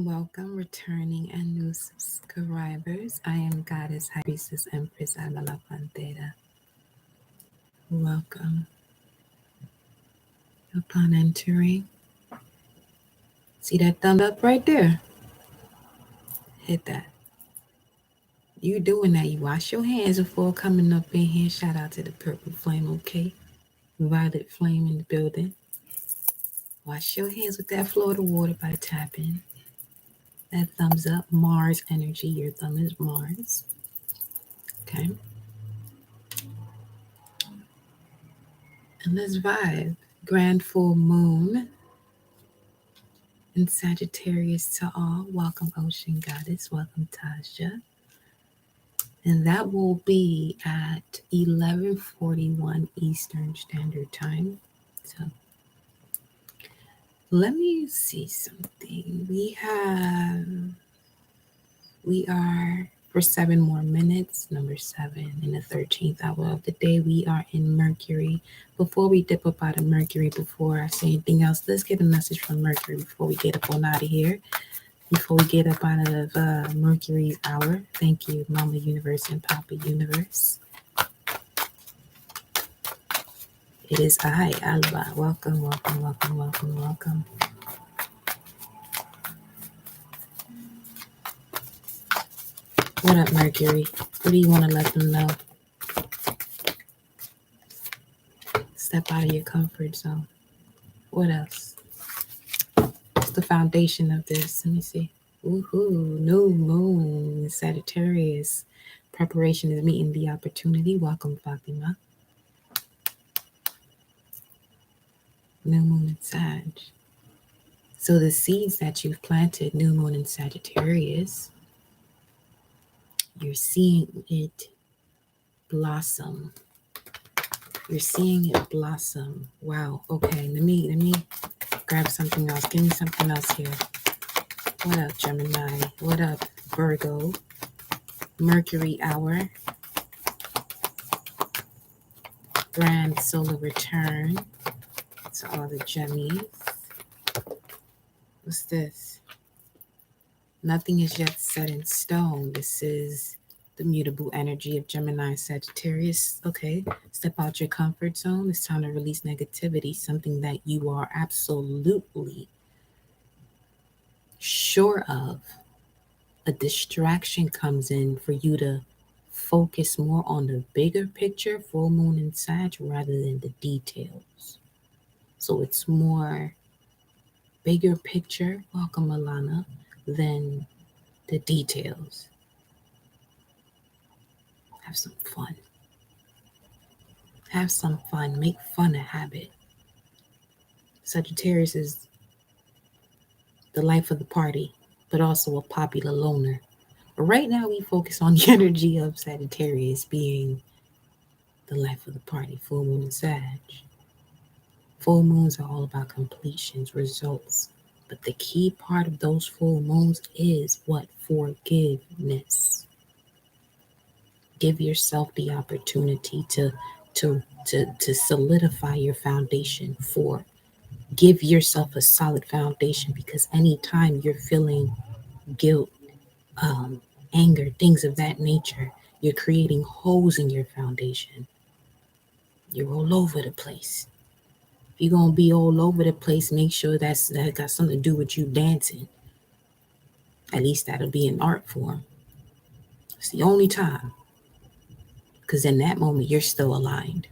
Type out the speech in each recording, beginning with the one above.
Welcome, returning and new subscribers. I am Goddess High Priestess Empress Ana La Pantera. Welcome. Upon entering, see that thumb up right there? Hit that. You doing that. You wash your hands before coming up in here. Shout out to the purple flame, okay? Violet flame in the building. Wash your hands with that Florida water by tapping. That thumbs up, Mars energy. Your thumb is Mars. Okay. And let's vibe. Grand full moon in Sagittarius to all. Welcome, Ocean Goddess. Welcome, Tasha. And that will be at 11:41 Eastern Standard Time. So let me see something. We are for 7 more minutes, number 7 in the 13th hour of the day. We are in Mercury. Before we dip up out of Mercury, before I say anything else, let's get a message from Mercury before we get up on out of here. Before we get up out of Mercury's hour. Thank you, Mama Universe and Papa Universe. It is I, Alba. Welcome, welcome, welcome, welcome, welcome. What up, Mercury? What do you want to let them know? Step out of your comfort zone. What else? What's the foundation of this? Let me see. Woohoo, new moon, Sagittarius. Preparation is meeting the opportunity. Welcome, Fatima. New moon and Sag. So the seeds that you've planted, new moon and Sagittarius, you're seeing it blossom. You're seeing it blossom. Wow. Okay. Let me grab something else. Give me something else here. What up, Gemini? What up, Virgo? Mercury hour. Grand solar return to all the Gemmies. What's this? Nothing is yet set in stone. This is the mutable energy of Gemini Sagittarius. Okay, step out your comfort zone. It's time to release negativity, something that you are absolutely sure of. A distraction comes in for you to focus more on the bigger picture, full moon and Sag, rather than the details. So it's more bigger picture, welcome Alana, than the details. Have some fun. Have some fun. Make fun a habit. Sagittarius is the life of the party, but also a popular loner. But right now, we focus on the energy of Sagittarius being the life of the party, full moon and Sag. Full moons are all about completions, results. But the key part of those full moons is what? Forgiveness. Give yourself the opportunity to solidify your foundation. Give yourself a solid foundation, because anytime you're feeling guilt, anger, things of that nature, you're creating holes in your foundation. You're all over the place. If you're gonna be all over the place, make sure that got something to do with you dancing. At least that'll be an art form. It's the only time, because in that moment you're still aligned.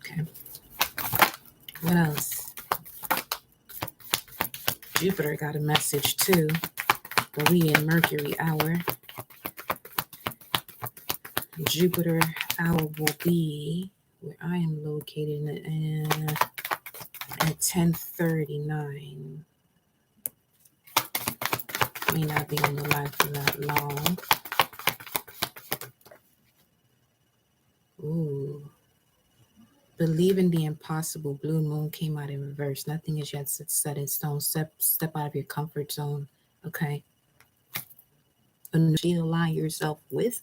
Okay. What else? Jupiter got a message too. But we in Mercury hour. Jupiter hour will be where I am located at 10:39. May not be on the live for that long. Ooh. Believe in the impossible. Blue moon came out in reverse. Nothing is yet set in stone. Step out of your comfort zone. Okay. You align yourself with,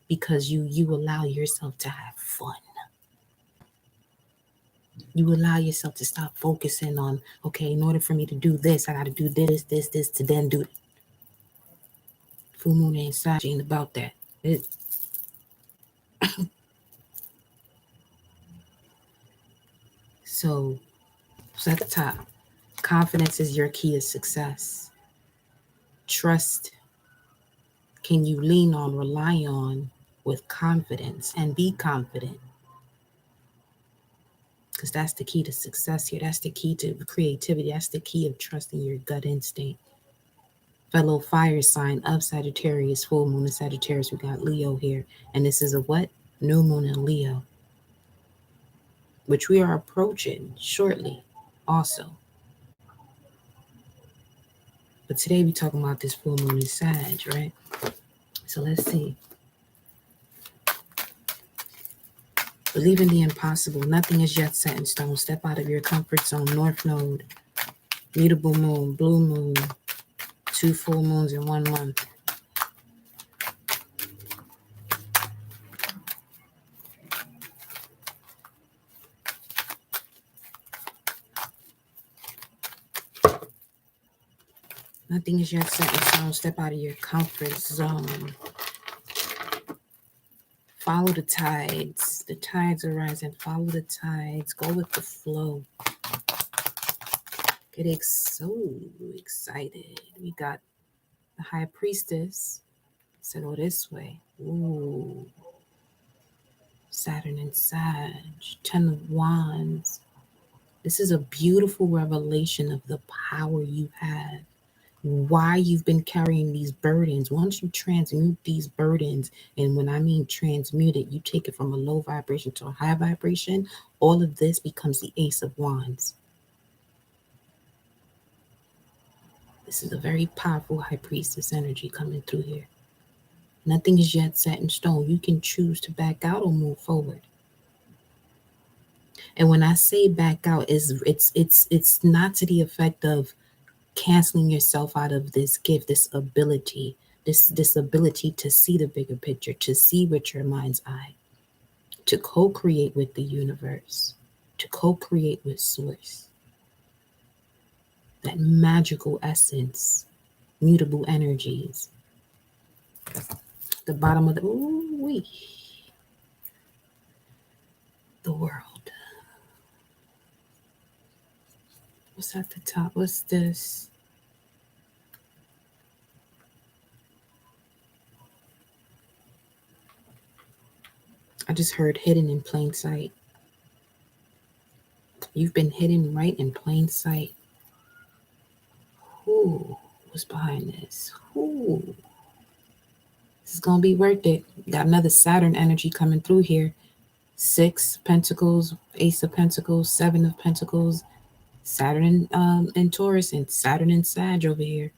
because you allow yourself to have fun. You allow yourself to stop focusing on, okay, in order for me to do this, I got to do this to then do it. Full moon ain't Sag ain't about that. So at the top, confidence is your key to success. Trust can you lean on, rely on with confidence and be confident. Because that's the key to success here. That's the key to creativity. That's the key of trusting your gut instinct. Fellow fire sign of Sagittarius, full moon in Sagittarius, we got Leo here. And this is a what? New moon in Leo, which we are approaching shortly also. But today we're talking about this full moon in Sag, right? So let's see. Believe in the impossible. Nothing is yet set in stone. Step out of your comfort zone. North node, mutable moon, blue moon, 2 full moons in 1 month. Nothing is yet set in stone. Step out of your comfort zone. Follow the tides. The tides are rising. Follow the tides. Go with the flow. Get so excited. We got the High Priestess. So go this way. Ooh. Saturn and Sag. 10 of Wands. This is a beautiful revelation of the power you have. Why you've been carrying these burdens. Once you transmute these burdens, and when I mean transmute it, you take it from a low vibration to a high vibration, all of this becomes the Ace of Wands. This is a very powerful High Priestess energy coming through here. Nothing is yet set in stone. You can choose to back out or move forward. And when I say back out, it's not to the effect of canceling yourself out of this gift, this ability, this ability to see the bigger picture, to see with your mind's eye, to co-create with the universe, to co-create with source. That magical essence, mutable energies. The bottom of the the world. What's at the top? What's this? I just heard hidden in plain sight. You've been hidden right in plain sight. Who was behind this? Who? This is going to be worth it. Got another Saturn energy coming through here. 6 Pentacles, Ace of Pentacles, 7 of Pentacles, Saturn and Taurus, and Saturn and Sag over here.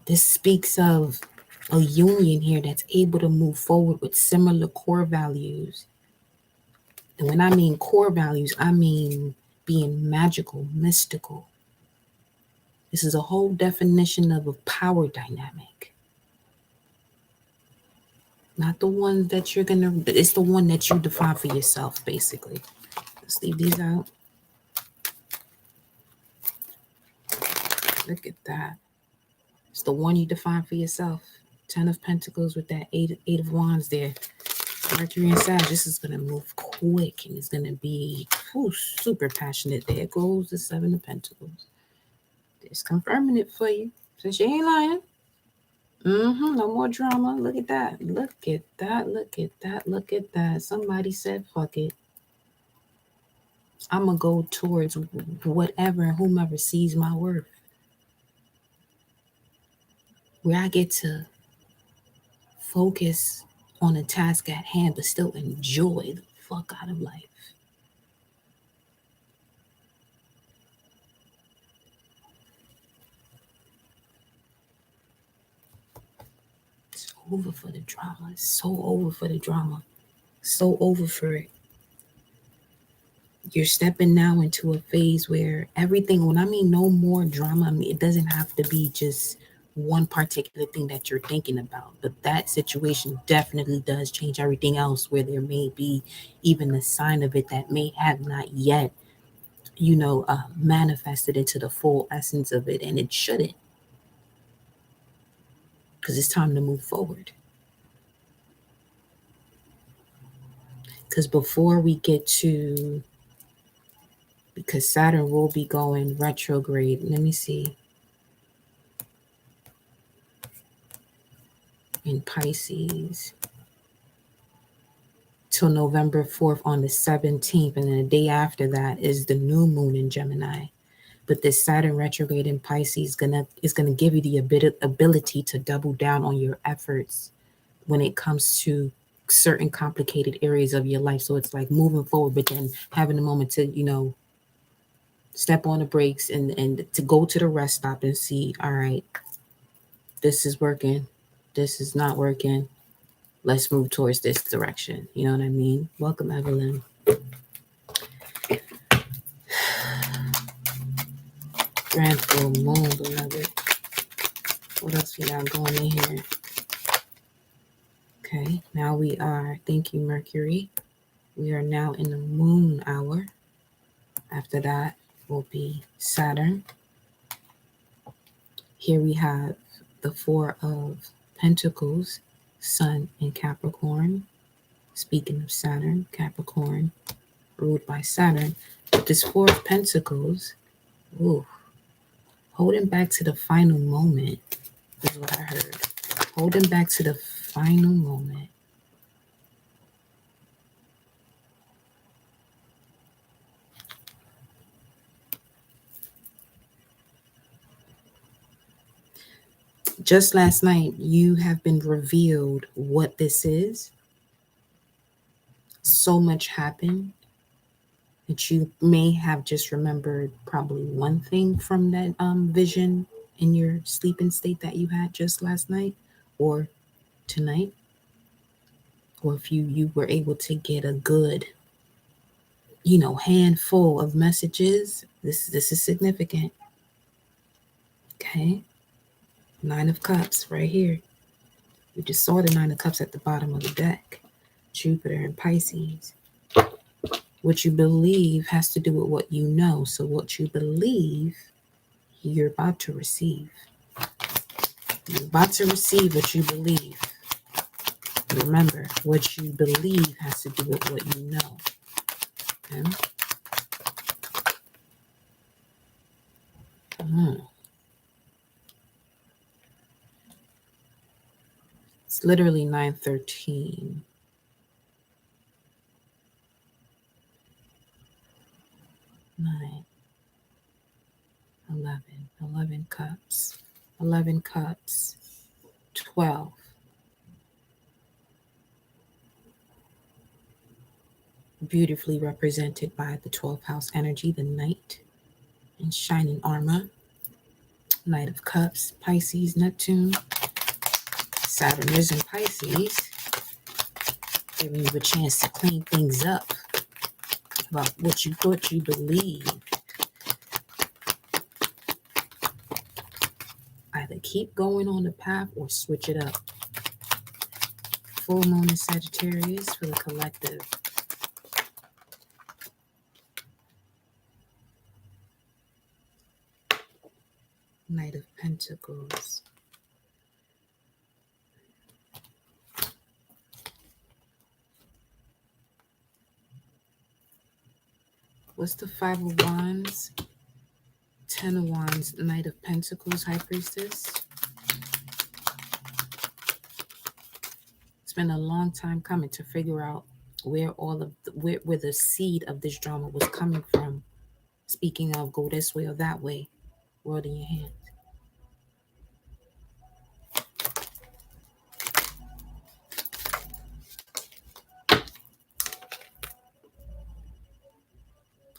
This speaks of a union here that's able to move forward with similar core values. And when I mean core values, I mean being magical, mystical. This is a whole definition of a power dynamic. Not the one that you're going to, it's the one that you define for yourself, basically. Let's leave these out. Look at that. It's the one you define for yourself. 10 of Pentacles with that 8 of Wands there. Mercury and Sag, this is going to move quick and it's going to be super passionate. There goes the 7 of Pentacles. Just confirming it for you. Since you ain't lying. No more drama. Look at that. Look at that. Look at that. Look at that. Somebody said, fuck it. I'm going to go towards whatever and whomever sees my worth. Where I get to focus on a task at hand, but still enjoy the fuck out of life. It's over for the drama. It's so over for the drama. So over for it. You're stepping now into a phase where everything, when I mean no more drama, I mean, it doesn't have to be just one particular thing that you're thinking about. But that situation definitely does change everything else, where there may be even a sign of it that may have not yet, manifested into the full essence of it. And it shouldn't, because it's time to move forward. Because before we get to, because Saturn will be going retrograde. Let me see. In Pisces till November 4th on the 17th. And then the day after that is the new moon in Gemini. But this Saturn retrograde in Pisces is gonna give you the ability to double down on your efforts when it comes to certain complicated areas of your life. So it's like moving forward, but then having a moment to, step on the brakes and to go to the rest stop and see, all right, this is working, this is not working. Let's move towards this direction. You know what I mean? Welcome, Evelyn. Grand full moon, beloved. What else we got going in here? Okay, now we are, thank you, Mercury. We are now in the moon hour. After that will be Saturn. Here we have the Four of Pentacles, Sun in Capricorn. Speaking of Saturn, Capricorn, ruled by Saturn. But this Four of Pentacles, ooh, holding back to the final moment is what I heard. Holding back to the final moment. Just last night, you have been revealed what this is. So much happened that you may have just remembered probably one thing from that vision in your sleeping state that you had just last night or tonight. Or if you were able to get a good, handful of messages, this is significant. Okay. Nine of Cups right here. We just saw the Nine of Cups at the bottom of the deck. Jupiter and Pisces. What you believe has to do with what you know. So what you believe, you're about to receive. You're about to receive what you believe. Remember, what you believe has to do with what you know. Okay? It's literally 9:13. 9, 11, 11 cups, 11 cups, 12. Beautifully represented by the 12th house energy, the Knight in shining armor. Knight of Cups, Pisces, Neptune. Saturn is in Pisces, giving you a chance to clean things up about what you thought you believed. Either keep going on the path or switch it up. Full moon in Sagittarius for the collective. Knight of Pentacles. What's the Five of Wands? 10 of Wands, Knight of Pentacles, High Priestess. It's been a long time coming to figure out where where the seed of this drama was coming from. Speaking of, go this way or that way. World in your hands.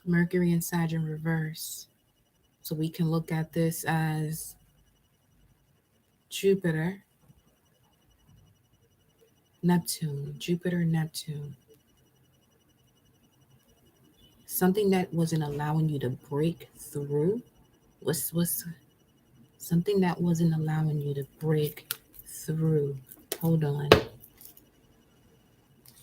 Mercury and Saturn reverse. So we can look at this as Jupiter, Neptune, Jupiter, Neptune. Something that wasn't allowing you to break through. What's Something that wasn't allowing you to break through. Hold on.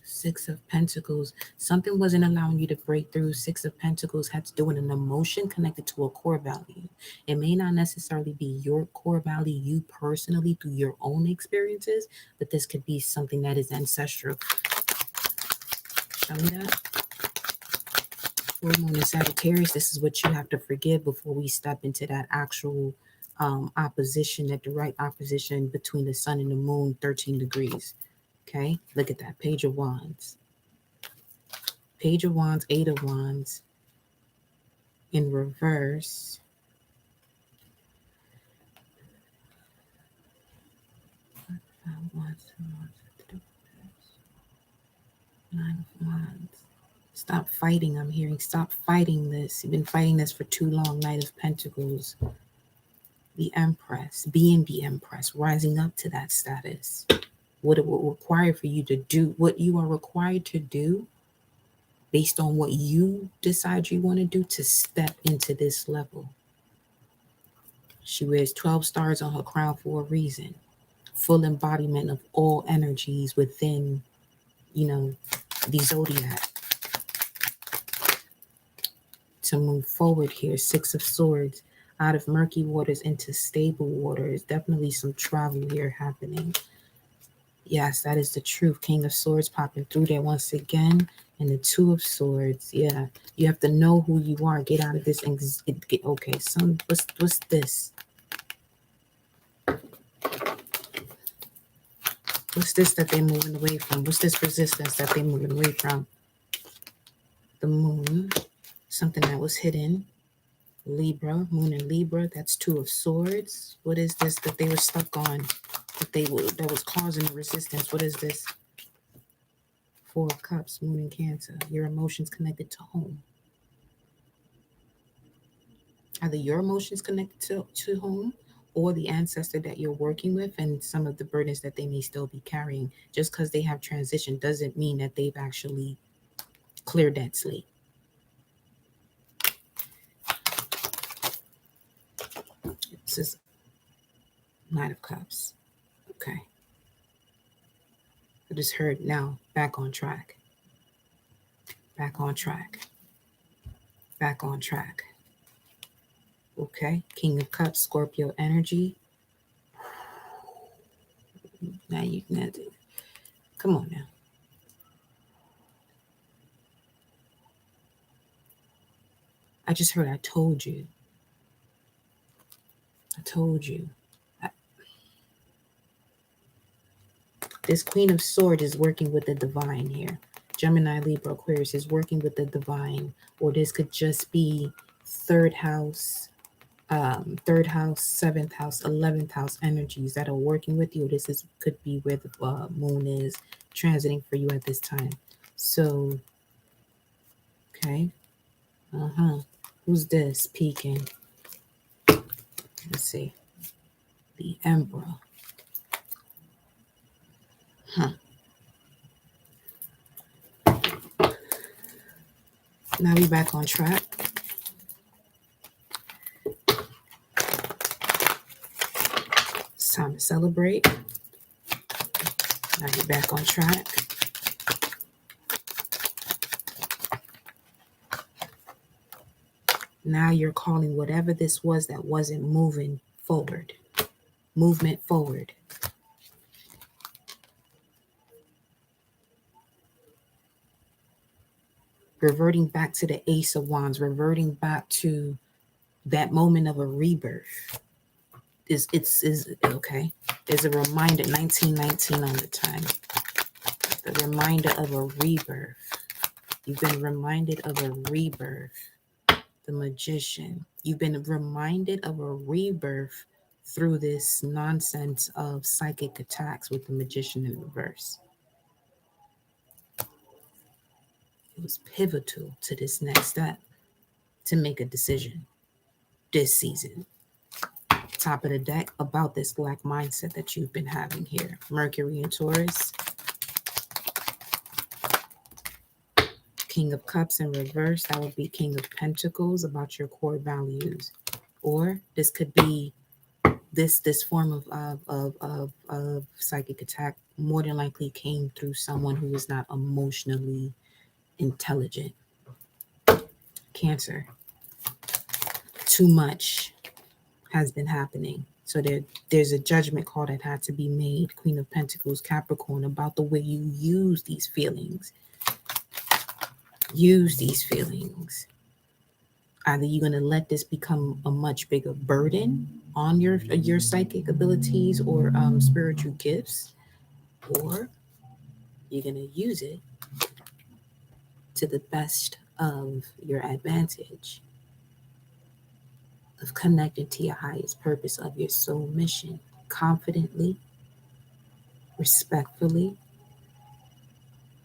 Six of Pentacles. Something wasn't allowing you to break through. Six of Pentacles had to do with an emotion connected to a core value. It may not necessarily be your core value, you personally, through your own experiences, but this could be something that is ancestral. Show me that. Full moon in Sagittarius, this is what you have to forgive before we step into that actual opposition, that direct opposition between the sun and the moon, 13 degrees. Okay, look at that. Page of Wands. Page of Wands, Eight of Wands in reverse. Nine of Wands. Stop fighting, I'm hearing. Stop fighting this. You've been fighting this for too long. Knight of Pentacles. The Empress. Being the Empress. Rising up to that status. What it will require for you to do. What you are required to do based on what you decide you want to do to step into this level. She wears 12 stars on her crown for a reason. Full embodiment of all energies within, the zodiac. To move forward here, Six of Swords, out of murky waters into stable waters. Definitely some travel here happening. Yes, that is the truth. King of Swords popping through there once again. And the Two of Swords. Yeah, you have to know who you are. Get out of this. Okay, what's this? What's this that they're moving away from? What's this resistance that they're moving away from? The moon. Something that was hidden. Libra, moon in Libra. That's Two of Swords. What is this that they were stuck on? That was causing resistance. What is this? Four of Cups, moon in Cancer. Your emotions connected to home. Either your emotions connected to home or the ancestor that you're working with and some of the burdens that they may still be carrying. Just because they have transition doesn't mean that they've actually cleared that slate. This is Knight of Cups. Okay. I just heard now, back on track. Back on track. Back on track. Okay. King of Cups, Scorpio energy. Now come on now. I just heard I told you. This Queen of Swords is working with the divine here. Gemini, Libra, Aquarius is working with the divine. Or this could just be third house, 7th house, 11th house energies that are working with you. Could be where the moon is transiting for you at this time. So, okay. Who's this peeking? Let's see. The Emperor. Now we back on track. It's time to celebrate. Now you're back on track. Now you're calling whatever this was that wasn't moving forward. Movement forward. Reverting back to the Ace of Wands, reverting back to that moment of a rebirth. Is okay. There's a reminder, 1919 on the time. The reminder of a rebirth. You've been reminded of a rebirth. The Magician. You've been reminded of a rebirth through this nonsense of psychic attacks with the Magician in reverse. It was pivotal to this next step to make a decision this season. Top of the deck about this black mindset that you've been having here. Mercury and Taurus. King of Cups in reverse. That would be King of Pentacles, about your core values. Or this could be This form of psychic attack more than likely came through someone who is not emotionally intelligent. Cancer. Too much has been happening. So there's a judgment call that had to be made, Queen of Pentacles, Capricorn, about the way you use these feelings. Use these feelings. Either you're going to let this become a much bigger burden on your psychic abilities or spiritual gifts, or you're going to use it to the best of your advantage of connecting to your highest purpose of your soul mission, confidently, respectfully,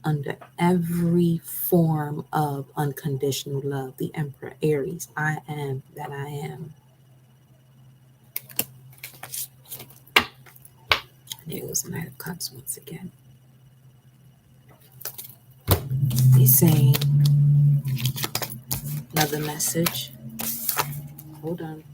under every form of unconditional love. The Emperor Aries, I am that I am. There goes the Knight of Cups once again. He's saying another message. Hold on.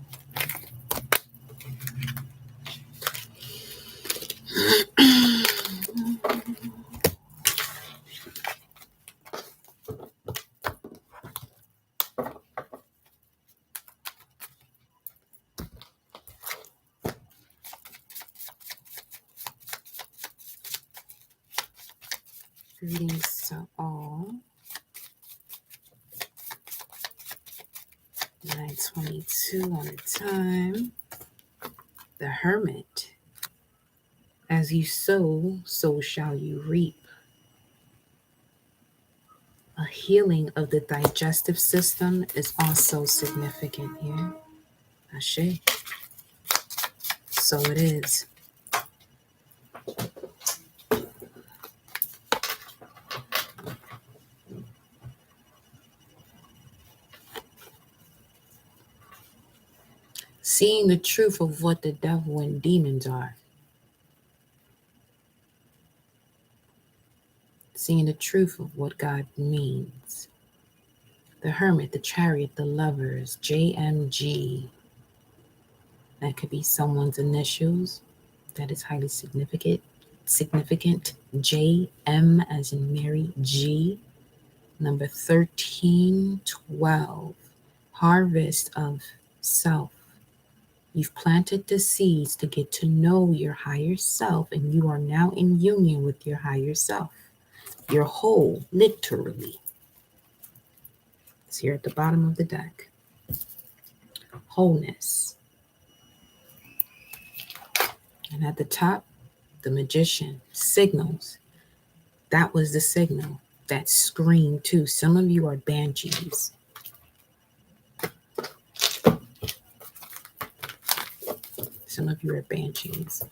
Greetings to all. 9:22 on the time. The Hermit. As you sow, so shall you reap. A healing of the digestive system is also significant here. Ashe. So it is. Seeing the truth of what the devil and demons are. Seeing the truth of what God means. The Hermit, the Chariot, the Lovers, JMG. That could be someone's initials. That is highly significant. JM as in Mary, G. Number 1312. Harvest of self. You've planted the seeds to get to know your higher self, and you are now in union with your higher self. You're whole, literally. It's here at the bottom of the deck. Wholeness. And at the top, the Magician. Signals. That was the signal. That scream too. Some of you are banshees. Some of you are banshees.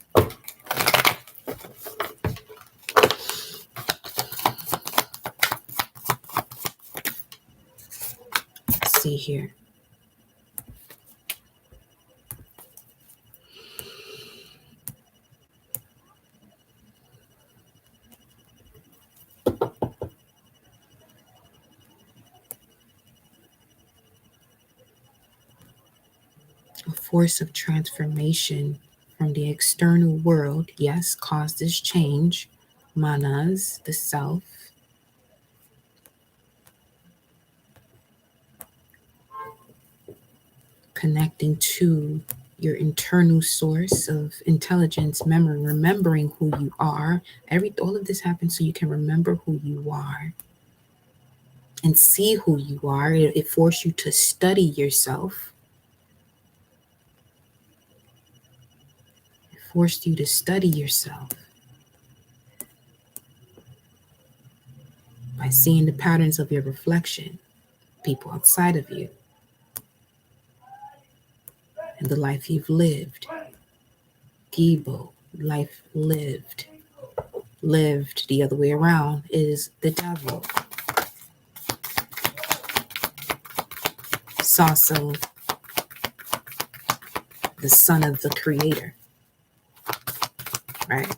Let's see here. A force of transformation from the external world, yes, caused this change. Manas, the self. Connecting to your internal source of intelligence, memory, remembering who you are. All of this happens so you can remember who you are and see who you are. It forced you to study yourself. Forced you to study yourself by seeing the patterns of your reflection, people outside of you, and the life you've lived. Gibo, life lived. Lived the other way around is the devil. Saso, the son of the creator. Right?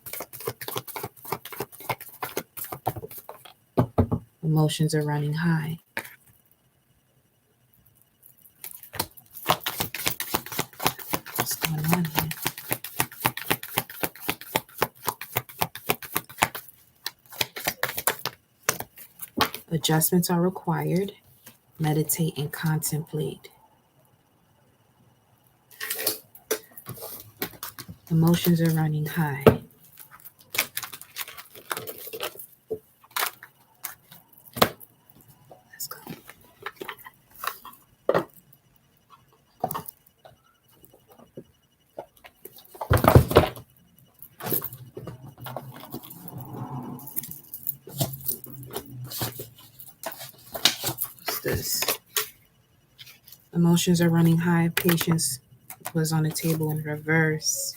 Emotions are running high. What's going on here? Adjustments are required. Meditate and contemplate. Emotions are running high. Let's go. What's this? Emotions are running high. Patience was on the table in reverse.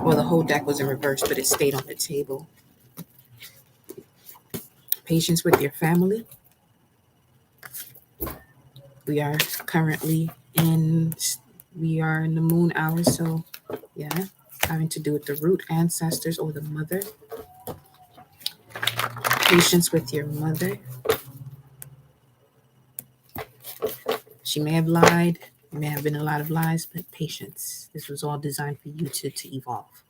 Well, the whole deck was in reverse, but it stayed on the table. Patience with your family. We are currently in the moon hour, so yeah, having to do with the root ancestors or the mother. Patience with your mother. She may have lied. There may have been a lot of lies, but patience. This was all designed for you to evolve.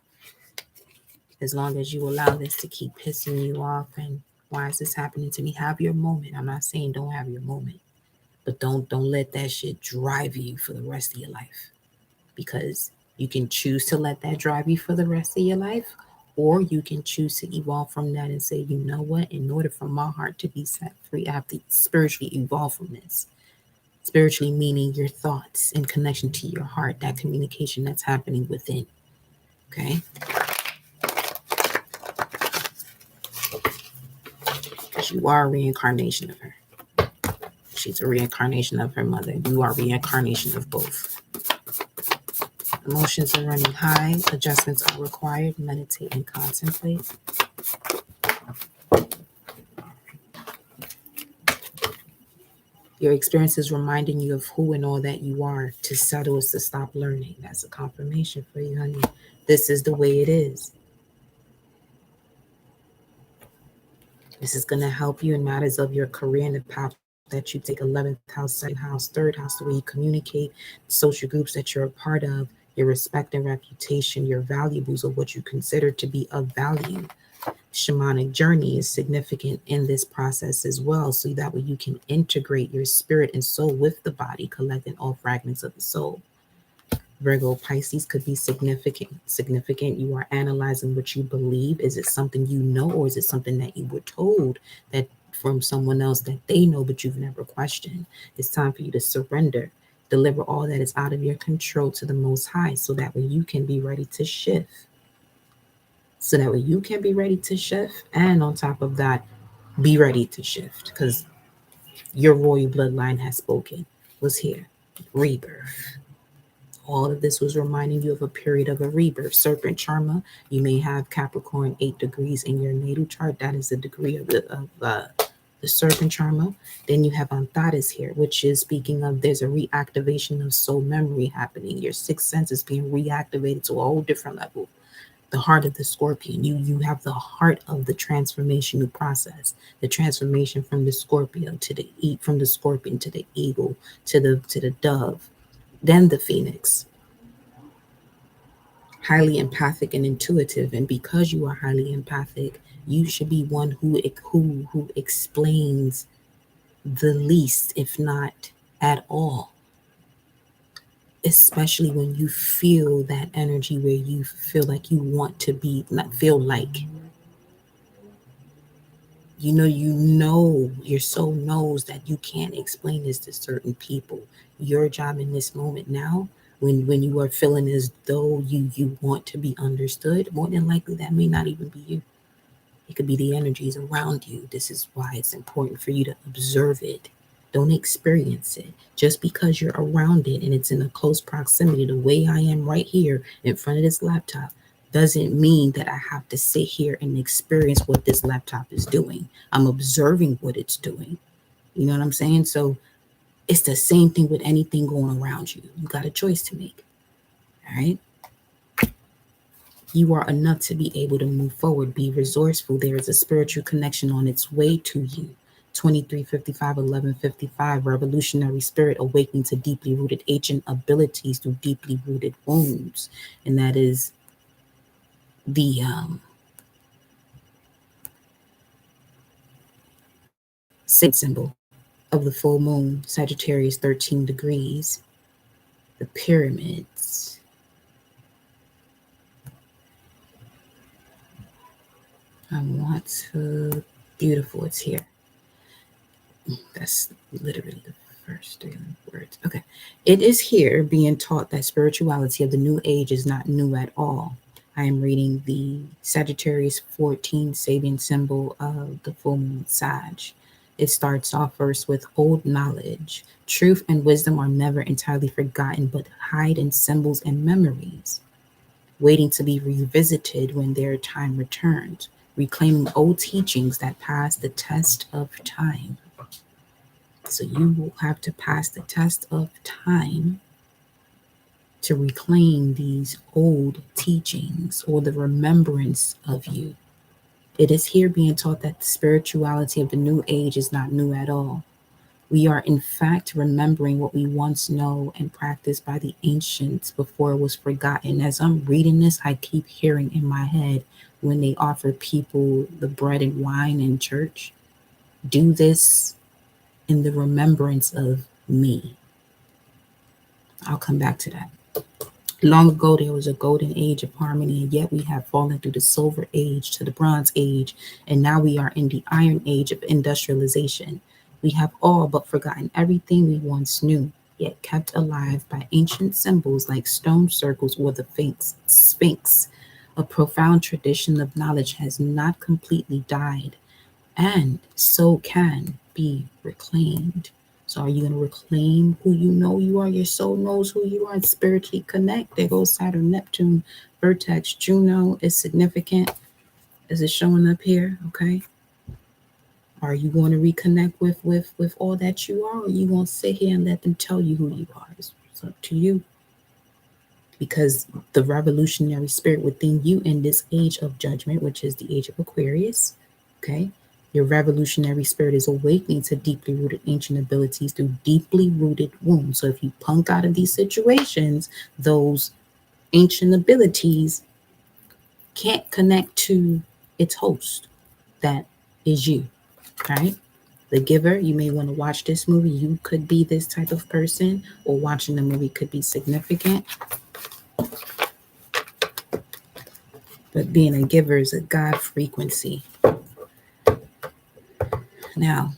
As long as you allow this to keep pissing you off and why is this happening to me? Have your moment. I'm not saying don't have your moment, but don't let that shit drive you for the rest of your life. Because you can choose to let that drive you for the rest of your life, or you can choose to evolve from that and say, you know what, in order for my heart to be set free, I have to spiritually evolve from this. Spiritually meaning your thoughts in connection to your heart, that communication that's happening within. Okay? Because you are a reincarnation of her. She's a reincarnation of her mother. You are a reincarnation of both. Emotions are running high. Adjustments are required. Meditate and contemplate. Your experience is reminding you of who and all that you are. To settle is to stop learning. That's a confirmation for you, honey. This is the way it is. This is going to help you in matters of your career and the path that you take. 11th house, 2nd house, 3rd house, the way you communicate, social groups that you're a part of, your respect and reputation, your valuables, or what you consider to be of value. Shamanic journey is significant in this process as well, so that way you can integrate your spirit and soul with the body, collecting all fragments of the soul. Virgo, Pisces could be significant. You are analyzing what you believe. Is it something you know, or is it something that you were told that from someone else that they know but you've never questioned? It's time for you to surrender, deliver all that is out of your control to the Most High, so that way you can be ready to shift. And on top of that, be ready to shift, because your royal bloodline has spoken. Was here. Rebirth. All of this was reminding you of a period of a rebirth. Serpent Charma, you may have Capricorn 8 degrees in your natal chart. That is the degree of the Serpent Charma. Then you have Antares here, which is speaking of there's a reactivation of soul memory happening. Your sixth sense is being reactivated to a whole different level. The heart of the Scorpion. You have the heart of the transformation process. The transformation from the Scorpio to from the Scorpion to the eagle to the dove. Then the Phoenix. Highly empathic and intuitive, and because you are highly empathic, you should be one who explains the least, if not at all. Especially when you feel that energy where you feel like you want to be, not feel like. You know, your soul knows that you can't explain this to certain people. Your job in this moment now, when you are feeling as though you want to be understood, more than likely that may not even be you. It could be the energies around you. This is why it's important for you to observe it. Don't experience it. Just because you're around it and it's in a close proximity, the way I am right here in front of this laptop, doesn't mean that I have to sit here and experience what this laptop is doing. I'm observing what it's doing. You know what I'm saying? So it's the same thing with anything going around you. You got a choice to make. All right? You are enough to be able to move forward. Be resourceful. There is a spiritual connection on its way to you. 2355, 1155, revolutionary spirit awakening to deeply rooted ancient abilities through deeply rooted wounds. And that is the sacred symbol of the full moon, Sagittarius 13 degrees, the pyramids. I want to, beautiful, it's here. That's literally the first three words. Okay. It is here being taught that spirituality of the new age is not new at all. I am reading the Sagittarius 14 Sabian symbol of the full moon Sag. It starts off first with old knowledge. Truth and wisdom are never entirely forgotten, but hide in symbols and memories, waiting to be revisited when their time returns, reclaiming old teachings that pass the test of time. So you will have to pass the test of time to reclaim these old teachings or the remembrance of you. It is here being taught that the spirituality of the new age is not new at all. We are in fact remembering what we once know and practiced by the ancients before it was forgotten. As I'm reading this, I keep hearing in my head when they offer people the bread and wine in church, do this in the remembrance of me. I'll come back to that. Long ago, there was a golden age of harmony, and yet we have fallen through the silver age to the bronze age, and now we are in the iron age of industrialization. We have all but forgotten everything we once knew, yet kept alive by ancient symbols like stone circles or the Sphinx. A profound tradition of knowledge has not completely died, and so can be reclaimed. So are you going to reclaim who you know you are? Your soul knows who you are and spiritually connect. There goes Saturn, Neptune, Vertex, Juno is significant. Is it showing up here? Okay. Are you going to reconnect with all that you are, or are you going to sit here and let them tell you who you are? It's up to you. Because the revolutionary spirit within you in this age of judgment, which is the age of Aquarius, okay, your revolutionary spirit is awakening to deeply rooted ancient abilities through deeply rooted wounds. So if you punk out of these situations, those ancient abilities can't connect to its host. That is you, right? The Giver, you may want to watch this movie. You could be this type of person, or watching the movie could be significant. But being a giver is a God frequency. Now,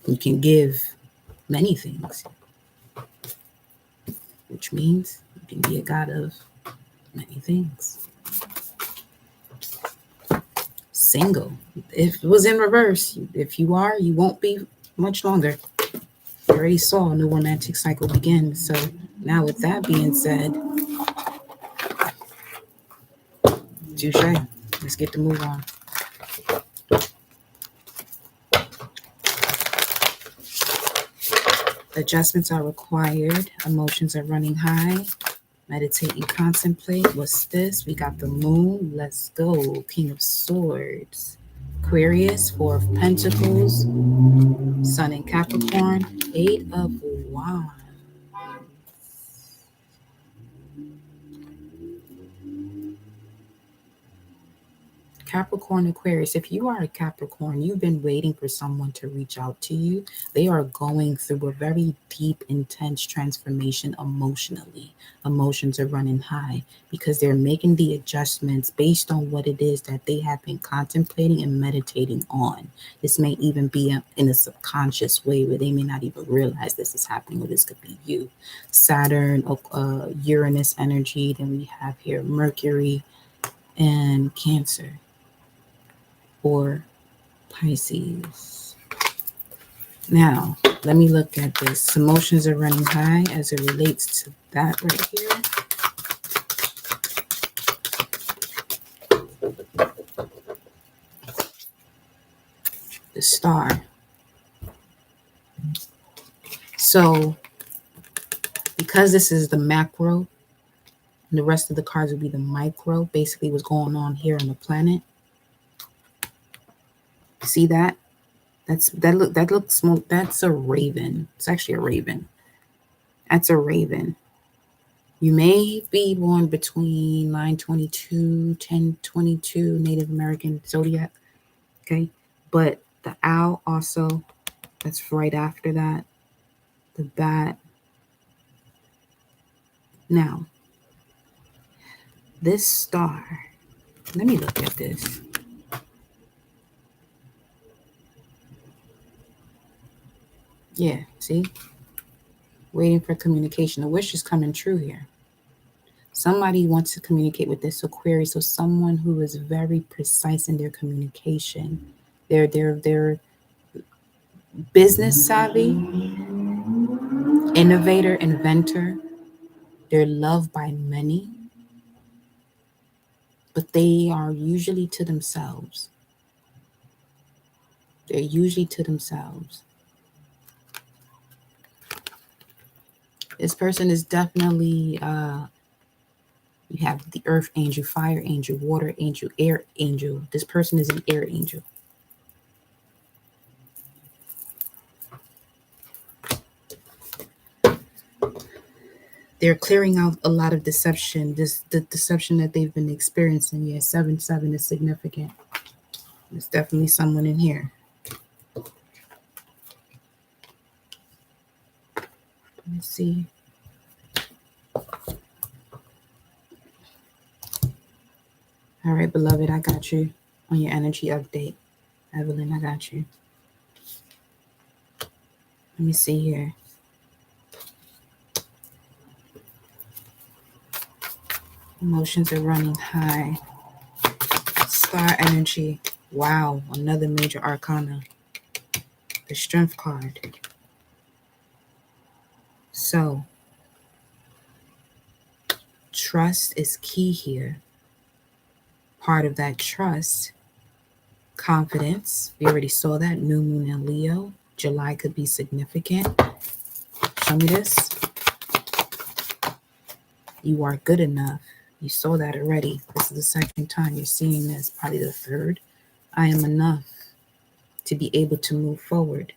you can give many things, which means you can be a God of many things. Single. If it was in reverse, if you are, you won't be much longer. You already saw a new romantic cycle begin. So now with that being said, touche. Let's get to move on. Adjustments are required. Emotions are running high. Meditate and contemplate. What's this? We got the moon. Let's go. King of Swords. Aquarius, Four of Pentacles. Sun in Capricorn. Eight of Wands. Capricorn, Aquarius, if you are a Capricorn, you've been waiting for someone to reach out to you. They are going through a very deep, intense transformation emotionally. Emotions are running high because they're making the adjustments based on what it is that they have been contemplating and meditating on. This may even be in a subconscious way where they may not even realize this is happening, or this could be you. Saturn, Uranus energy. Then we have here Mercury and Cancer, or Pisces. Now, let me look at this. Emotions are running high as it relates to that right here. The Star. So, because this is the macro, and the rest of the cards will be the micro, basically what's going on here on the planet. See that? That looks small. That's a raven. It's actually a raven. That's a raven. You may be born between 922, 1022 Native American zodiac, okay? But the owl also, that's right after that. The bat. Now, this star, let me look at this. Yeah, see? Waiting for communication. The wish is coming true here. Somebody wants to communicate with this Aquarius, so someone who is very precise in their communication. They're business savvy, innovator, inventor. They're loved by many, but they are usually to themselves. They're usually to themselves. This person is definitely, you have the earth angel, fire angel, water angel, air angel. This person is an air angel. They're clearing out a lot of deception. The deception that they've been experiencing. Yeah, 7-7 is significant. There's definitely someone in here. Let me see. All right, beloved, I got you on your energy update. Evelyn, I got you. Let me see here. Emotions are running high. Star energy. Wow, another major arcana. The Strength card. So, trust is key here. Part of that trust, confidence. We already saw that. New moon in Leo. July could be significant. Show me this. You are good enough. You saw that already. This is the second time you're seeing this, probably the third. I am enough to be able to move forward.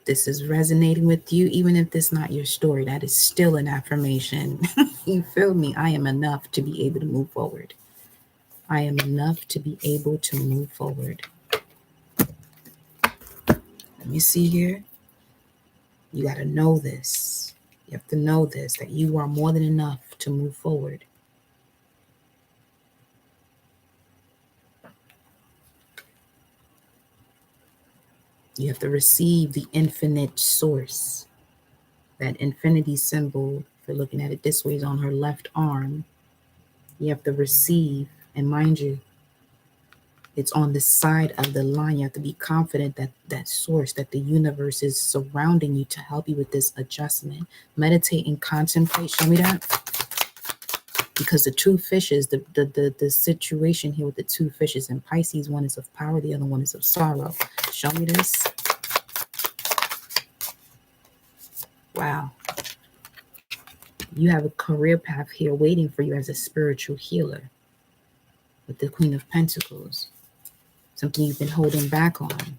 This is resonating with you, even if this is not your story. That is still an affirmation. You feel me? I am enough to be able to move forward. I am enough to be able to move forward. Let me see here. You got to know this. You have to know this, that you are more than enough to move forward. You have to receive the infinite source. That infinity symbol, if you're looking at it this way, is on her left arm. You have to receive, and mind you, it's on the side of the line. You have to be confident that that source, that the universe is surrounding you to help you with this adjustment. Meditate and contemplate. Show me that. Because the two fishes, the situation here with the two fishes in Pisces, one is of power, the other one is of sorrow. Show me this. Wow. You have a career path here waiting for you as a spiritual healer with the Queen of Pentacles. Something you've been holding back on.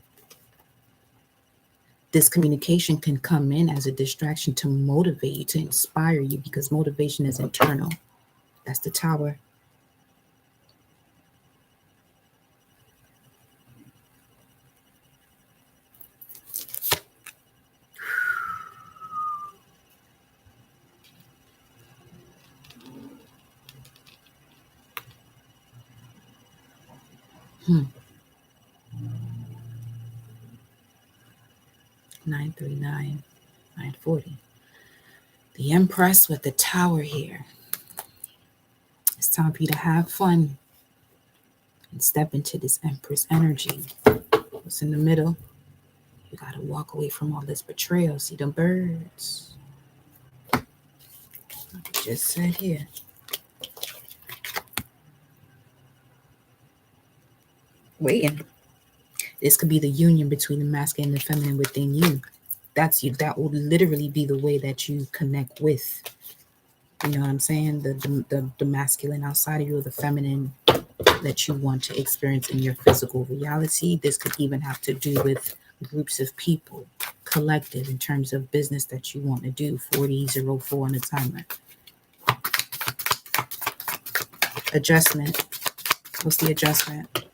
This communication can come in as a distraction to motivate you, to inspire you, because motivation is internal. That's the Tower. Hmm. 939, 940. The Empress with the Tower here. It's time for you to have fun and step into this Empress energy. What's in the middle? You got to walk away from all this betrayal. See the birds? Like I just said here. Waiting. This could be the union between the masculine and the feminine within you. That's you. That will literally be the way that you connect with. You know what I'm saying? The masculine outside of you, or the feminine that you want to experience in your physical reality. This could even have to do with groups of people, collective in terms of business that you want to do. 4004 on the timer. Adjustment. What's the adjustment?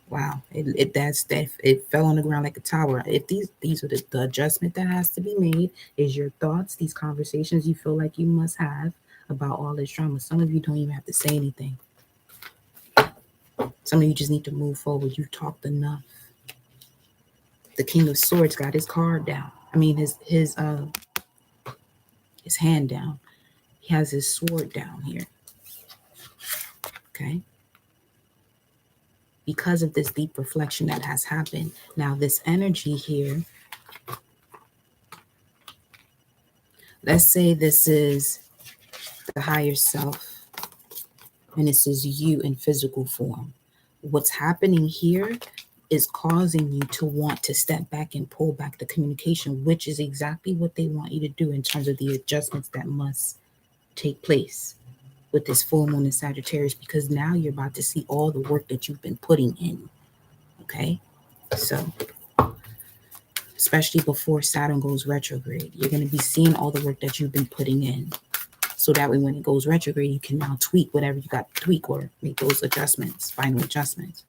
Wow, it fell on the ground like a tower. If these are the adjustment that has to be made is your thoughts, these conversations you feel like you must have about all this drama. Some of you don't even have to say anything. Some of you just need to move forward. You've talked enough. The King of Swords got his card down. I mean his hand down. He has his sword down here. Okay. Because of this deep reflection that has happened. Now this energy here, let's say this is the higher self and this is you in physical form. What's happening here is causing you to want to step back and pull back the communication, which is exactly what they want you to do in terms of the adjustments that must take place with this full moon in Sagittarius, because now you're about to see all the work that you've been putting in. Okay, so especially before Saturn goes retrograde, you're going to be seeing all the work that you've been putting in, so that way when it goes retrograde, you can now tweak whatever you got to tweak or make those adjustments, final adjustments.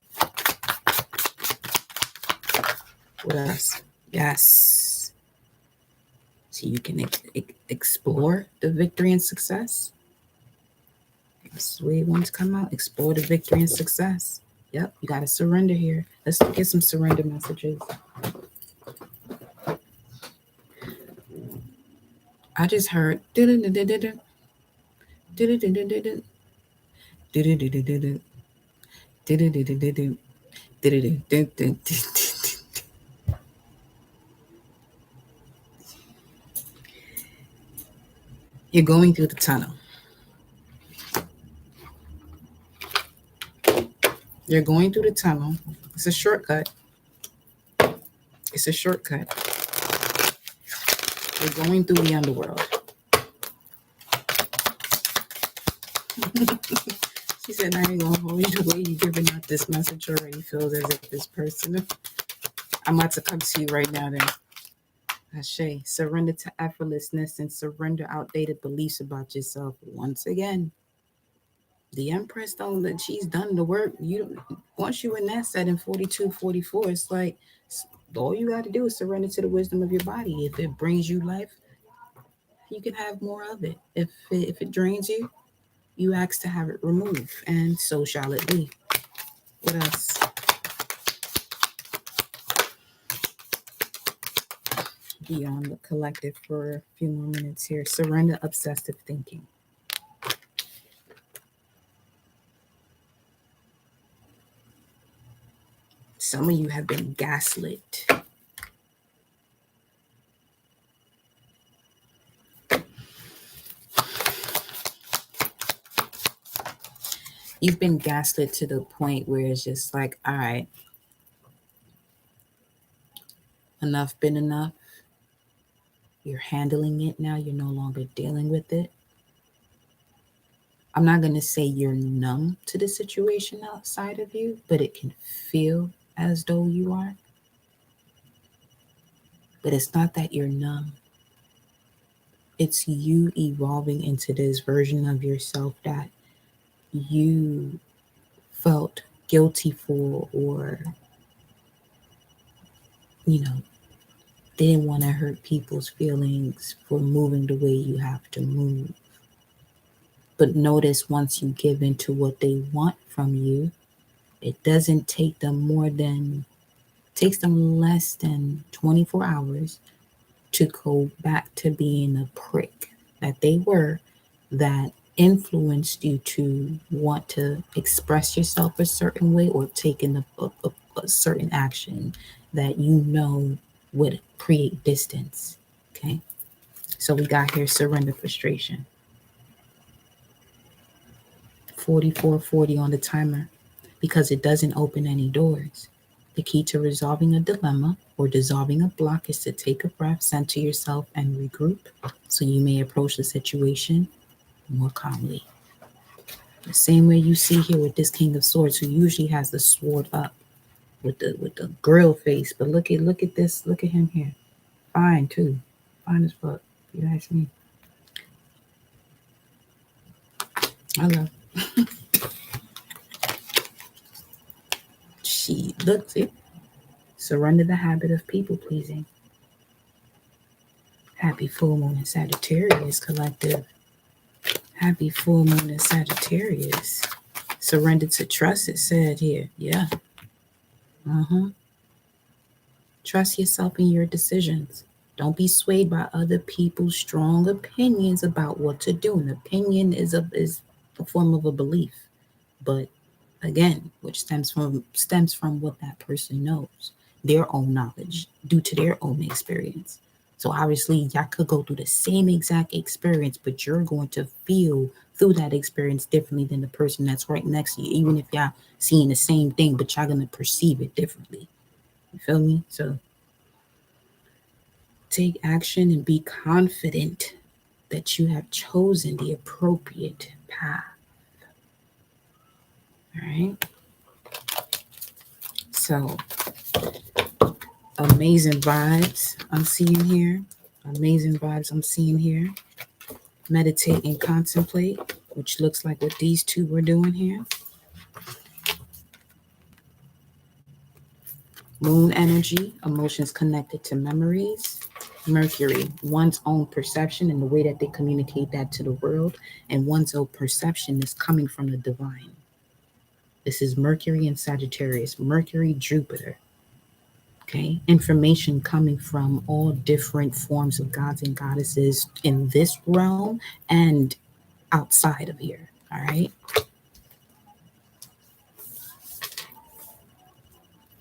What else? Yes. So you can explore the victory and success. That's the way it wants to come out. Explore the victory and success. Yep, you got to surrender here. Let's get some surrender messages. I just heard. You're going through the tunnel. You're going through the tunnel. It's a shortcut. It's a shortcut. You're going through the underworld. She said, I ain't gonna hold you the way you're giving out this message already feels as if this person. I'm about to come to you right now then. Ashe, surrender to effortlessness and surrender outdated beliefs about yourself. Once again, the Empress don't let, she's done the work. Once you in that set in 42, 44, it's like all you got to do is surrender to the wisdom of your body. If it brings you life, you can have more of it. If it drains you, you ask to have it removed, and so shall it be. What else? Beyond the collective for a few more minutes here. Surrender obsessive thinking. Some of you have been gaslit. You've been gaslit to the point where it's just like, all right, enough been enough. You're handling it now. You're no longer dealing with it. I'm not going to say you're numb to the situation outside of you, but it can feel as though you are. But it's not that you're numb. It's you evolving into this version of yourself that you felt guilty for, or, didn't want to hurt people's feelings for moving the way you have to move. But notice once you give in to what they want from you, it doesn't take them takes them less than 24 hours to go back to being a prick that they were, that influenced you to want to express yourself a certain way or taking a certain action that would create distance. Okay, so we got here surrender frustration. 4440 on the timer, because it doesn't open any doors. The key to resolving a dilemma or dissolving a block is to take a breath, center yourself, and regroup so you may approach the situation more calmly. The same way you see here with this King of Swords, who usually has the sword up. with the grill face. But look at this. Look at him here. Fine too. Fine as fuck. You ask me. I love. She looks it. Surrender the habit of people pleasing. Happy full moon in Sagittarius collective. Happy full moon in Sagittarius. Surrender to trust, it said here. Yeah. Uh-huh. Trust yourself in your decisions. Don't be swayed by other people's strong opinions about what to do. An opinion is a form of a belief, but again, which stems from what that person knows, their own knowledge, due to their own experience. So obviously, y'all could go through the same exact experience, but you're going to feel through that experience differently than the person that's right next to you. Even if y'all seeing the same thing, but y'all gonna perceive it differently. You feel me? So take action and be confident that you have chosen the appropriate path. All right. So amazing vibes I'm seeing here. Amazing vibes I'm seeing here. Meditate and contemplate, which looks like what these two were doing here. Moon energy, emotions connected to memories. Mercury, one's own perception and the way that they communicate that to the world, and one's own perception is coming from the divine. This is Mercury and Sagittarius, Mercury, Jupiter. Okay, information coming from all different forms of gods and goddesses in this realm and outside of here. All right.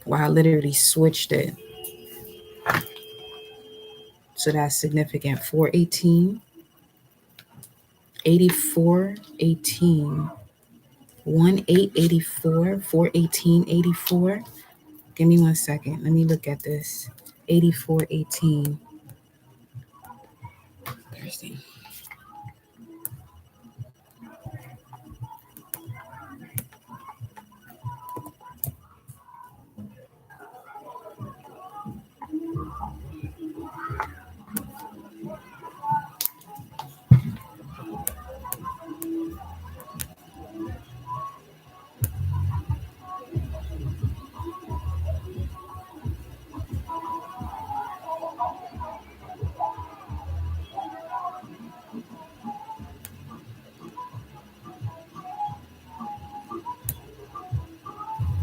Well, I literally switched it. So that's significant. 418, 84, 18, 1884, 418, 84. Give me 1 second. Let me look at this. 8418. Thursday.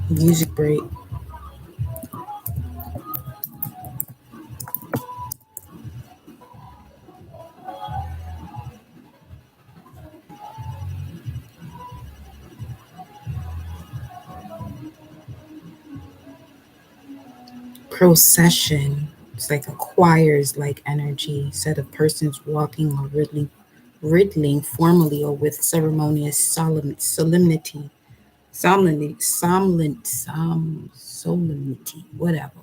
Music break. Procession. It's like a choir's like energy, set of persons walking or riddling formally or with ceremonious solemnity, whatever.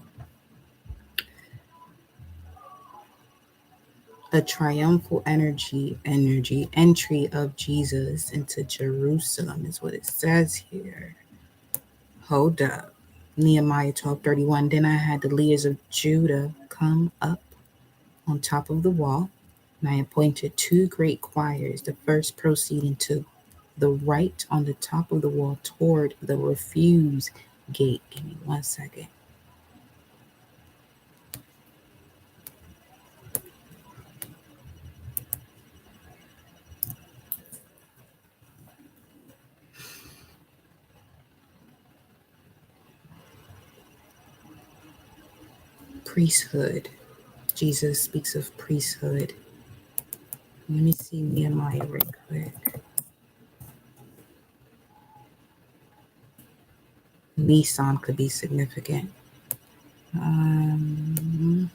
A triumphal energy entry of Jesus into Jerusalem is what it says here. Hold up. Nehemiah 12:31. Then I had the leaders of Judah come up on top of the wall, and I appointed two great choirs, the first proceeding to the right on the top of the wall toward the refuse gate. Give me 1 second. Priesthood. Jesus speaks of priesthood. Let me see Nehemiah real quick. Nissan could be significant. Hmm.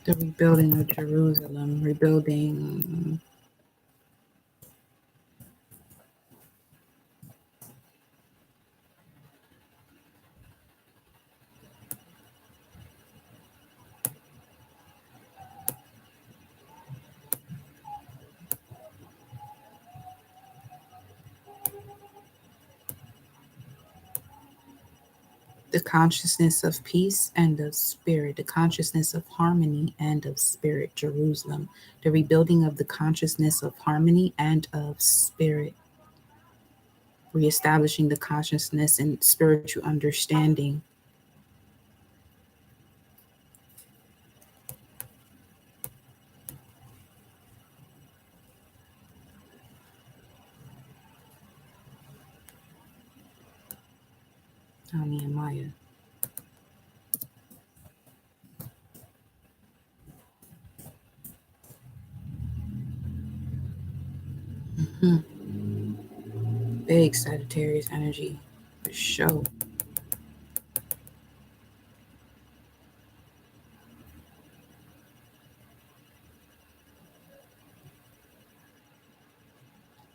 The rebuilding of Jerusalem, rebuilding. The consciousness of peace and of spirit, the consciousness of harmony and of spirit, Jerusalem, the rebuilding of the consciousness of harmony and of spirit, reestablishing the consciousness and spiritual understanding. Nehemiah. Big Sagittarius energy for sure.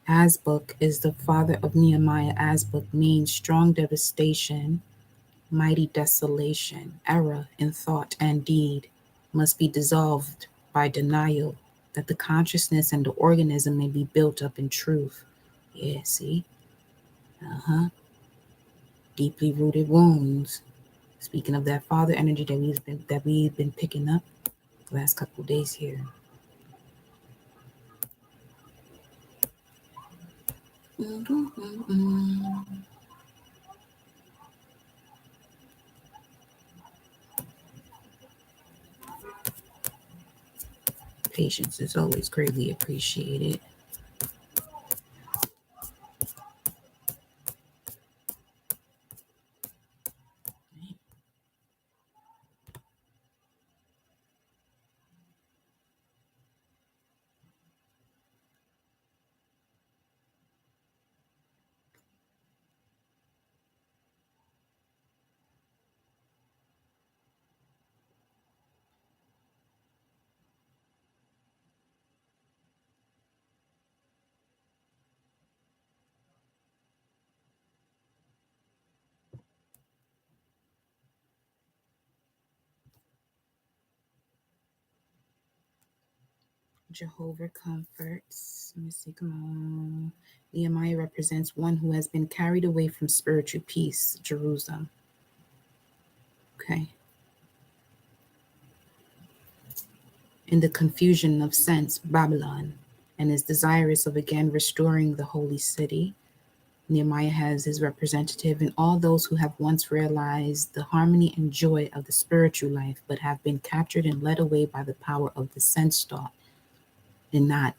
Azbuk is the father of Nehemiah. Azbuk means strong devastation, mighty desolation, error in thought and deed must be dissolved by denial, that the consciousness and the organism may be built up in truth. Yeah, see? Deeply rooted wounds. Speaking of that father energy that we've been picking up the last couple of days here. Patience is always greatly appreciated. Jehovah comforts. Let me see, come on. Nehemiah represents one who has been carried away from spiritual peace, Jerusalem. Okay. In the confusion of sense, Babylon, and is desirous of again restoring the holy city. Nehemiah has his representative in all those who have once realized the harmony and joy of the spiritual life, but have been captured and led away by the power of the sense thought and not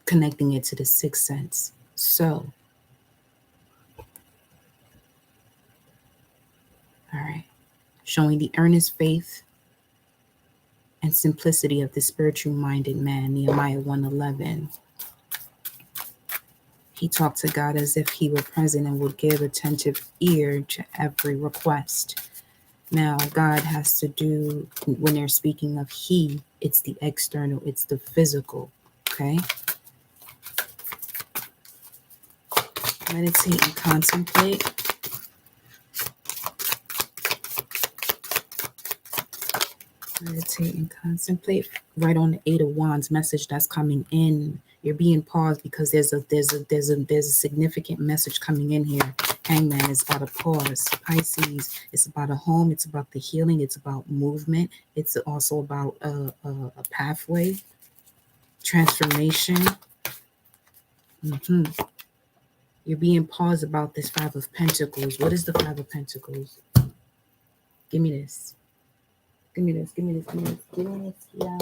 connecting it to the sixth sense. So, all right, showing the earnest faith and simplicity of the spiritual minded man, Nehemiah 1:11. He talked to God as if he were present and would give attentive ear to every request. Now, God has to do, when they're speaking of he, it's the external, it's the physical, okay? Meditate and contemplate. Meditate and contemplate. Right on the Eight of Wands message that's coming in. You're being paused because there's a significant message coming in here. Hangman is about a pause. Pisces, it's about a home. It's about the healing. It's about movement. It's also about a pathway, transformation. You're being paused about this Five of Pentacles. What is the Five of Pentacles? Give me this. Give me this. Give me this. Give me this. Give me this. Yeah.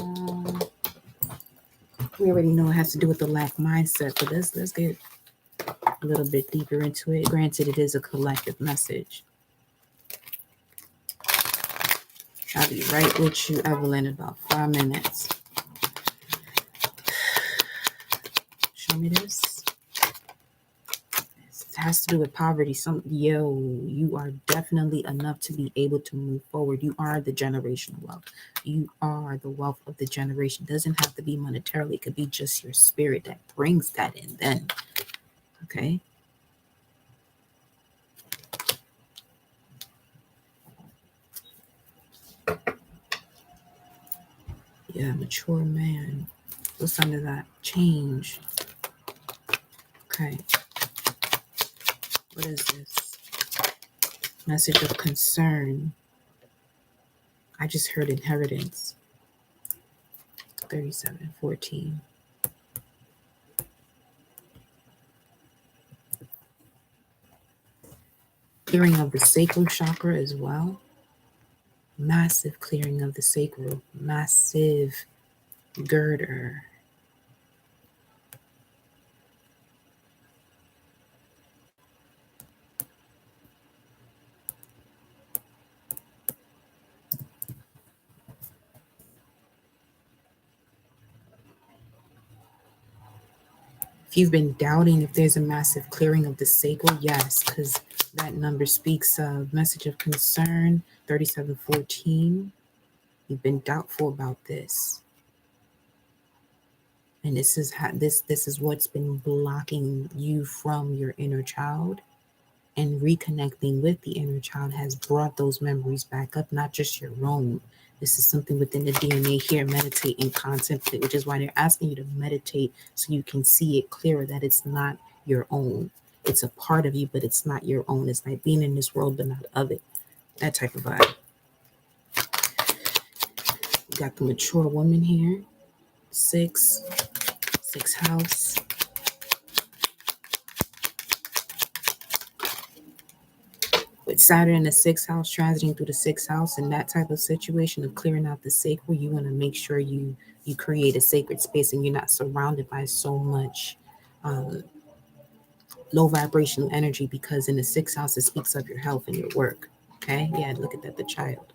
We already know it has to do with the lack mindset, but let's get a little bit deeper into it. Granted, it is a collective message. I'll be right with you, Evelyn, in about 5 minutes. Show me this. It has to do with poverty. You are definitely enough to be able to move forward. You are the generational wealth. You are the wealth of the generation. It doesn't have to be monetarily. It could be just your spirit that brings that in then. Okay? Yeah, mature man. What's under that? Change. Okay. What is this? Message of concern. I just heard inheritance. 3714. Clearing of the sacral chakra as well. Massive clearing of the sacral. Massive girder. If you've been doubting if there's a massive clearing of the sacral, yes, because that number speaks of message of concern, 3714. You've been doubtful about this. And this is this is what's been blocking you from your inner child. And reconnecting with the inner child has brought those memories back up, not just your own. This is something within the DNA here. Meditate and contemplate, which is why they're asking you to meditate so you can see it clearer that it's not your own. It's a part of you, but it's not your own. It's like being in this world, but not of it. That type of vibe. We got the mature woman here. Sixth house. With Saturn in the sixth house, transiting through the sixth house, in that type of situation of clearing out the sacral, you want to make sure you create a sacred space and you're not surrounded by so much low vibrational energy, because in the sixth house it speaks of your health and your work. Okay, yeah, look at that, the child.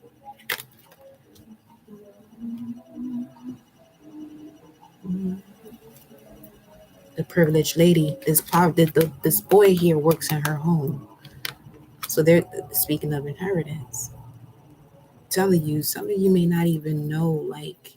The privileged lady, this boy here works in her home, so they're speaking of inheritance. Telling you, some of you may not even know, like,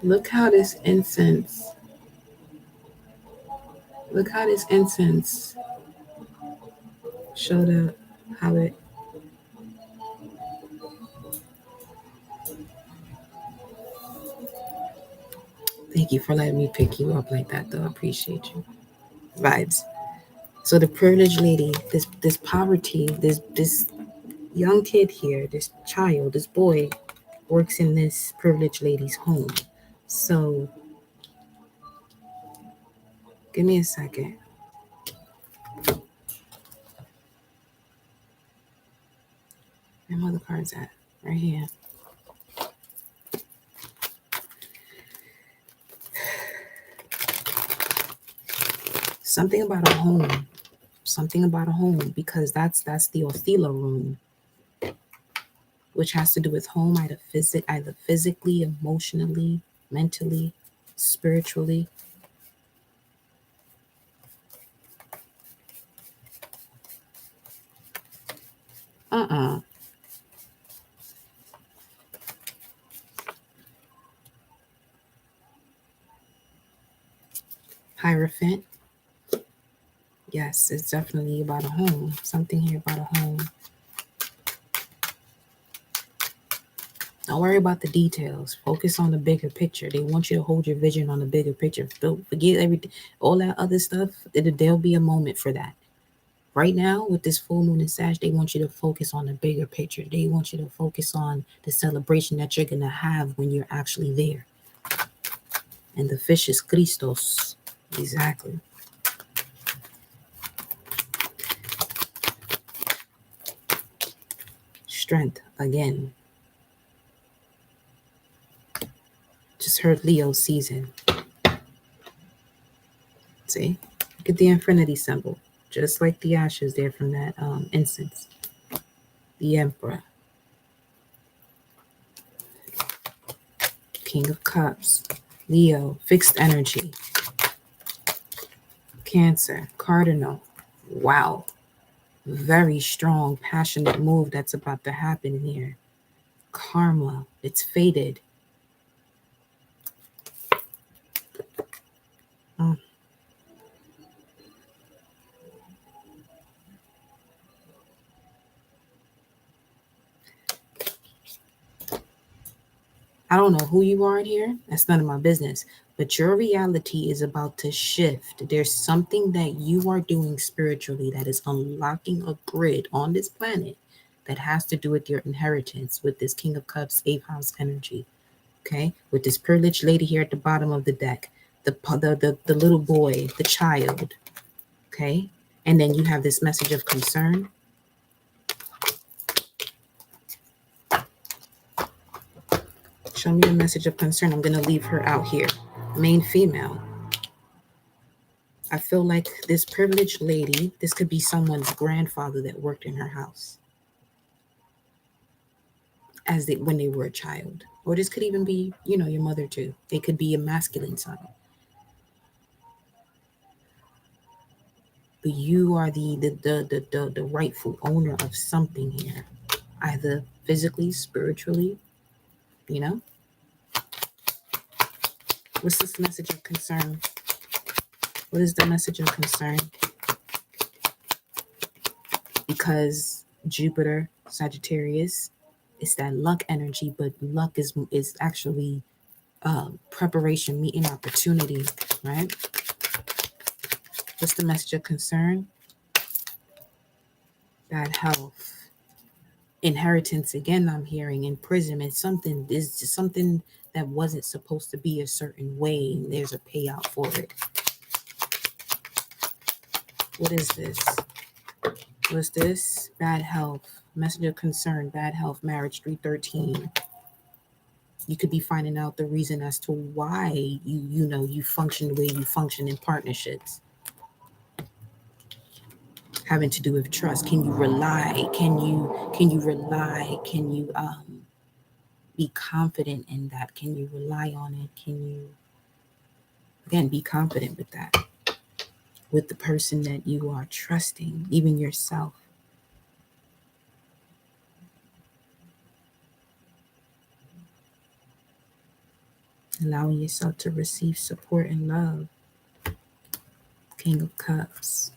look how this incense, showed up, how it, thank you for letting me pick you up like that, though. I appreciate you. Vibes. So the privileged lady, this poverty, this young kid here, this child, this boy, works in this privileged lady's home. So give me a second. Where my other cards at? Right here. Something about a home. Something about a home, because that's the Othela room, which has to do with home, either physically, emotionally, mentally, spiritually. Hierophant. Yes, it's definitely about a home. Something here about a home. Don't worry about the details. Focus on the bigger picture. They want you to hold your vision on the bigger picture. Don't forget everything, all that other stuff. There'll be a moment for that. Right now, with this full moon in Sag, they want you to focus on the bigger picture. They want you to focus on the celebration that you're going to have when you're actually there. And the fish is Christos. Exactly. Strength again. Just heard Leo season. See? Look at the infinity symbol. Just like the ashes there from that incense. The Emperor. King of Cups. Leo. Fixed energy. Cancer. Cardinal. Wow. Very strong, passionate move that's about to happen here. Karma. It's fated. I don't know who you are in here. That's none of my business. But your reality is about to shift. There's something that you are doing spiritually that is unlocking a grid on this planet that has to do with your inheritance with this King of Cups, 8th house energy. Okay? With this privileged lady here at the bottom of the deck, the little boy, the child. Okay? And then you have this message of concern. Show me a message of concern. I'm going to leave her out here. Main female. I feel like this privileged lady, this could be someone's grandfather that worked in her house when they were a child. Or this could even be, your mother too. They could be a masculine side. But you are the rightful owner of something here. Either physically, spiritually, you know? What's this message of concern? What is the message of concern? Because Jupiter, Sagittarius, it's that luck energy, but luck is actually preparation, meeting opportunity, right? What's the message of concern? Bad health. Inheritance, again, I'm hearing imprisonment. Something is just something that wasn't supposed to be a certain way, and there's a payout for it. What is this? What's this? Bad health. Message of concern, bad health, marriage, 313. You could be finding out the reason as to why you function the way you function in partnerships. Having to do with trust. Can you rely? Can you rely? Can you be confident in that? Can you rely on it? Can you again be confident with that? With the person that you are trusting, even yourself. Allowing yourself to receive support and love. King of Cups.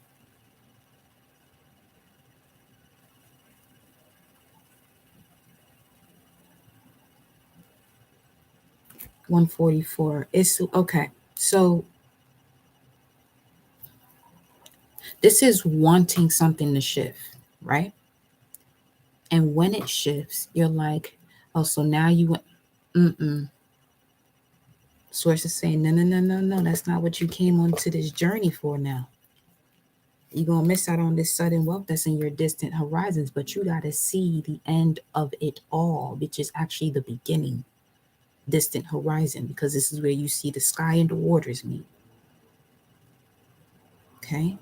$144. It's okay. So this is wanting something to shift, right? And when it shifts, you're like, oh, so now you went, Source is saying, no, that's not what you came onto this journey for now. You're going to miss out on this sudden wealth that's in your distant horizons, but you got to see the end of it all, which is actually the beginning, distant horizon, because this is where you see the sky and the waters meet. Okay?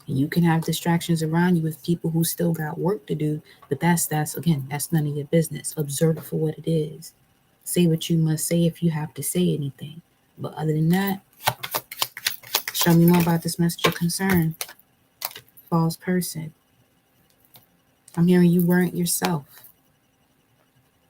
And you can have distractions around you with people who still got work to do, but that's again, that's none of your business. Observe it for what it is. Say what you must say if you have to say anything. But other than that, show me more about this message of concern. False person. I'm hearing you weren't yourself.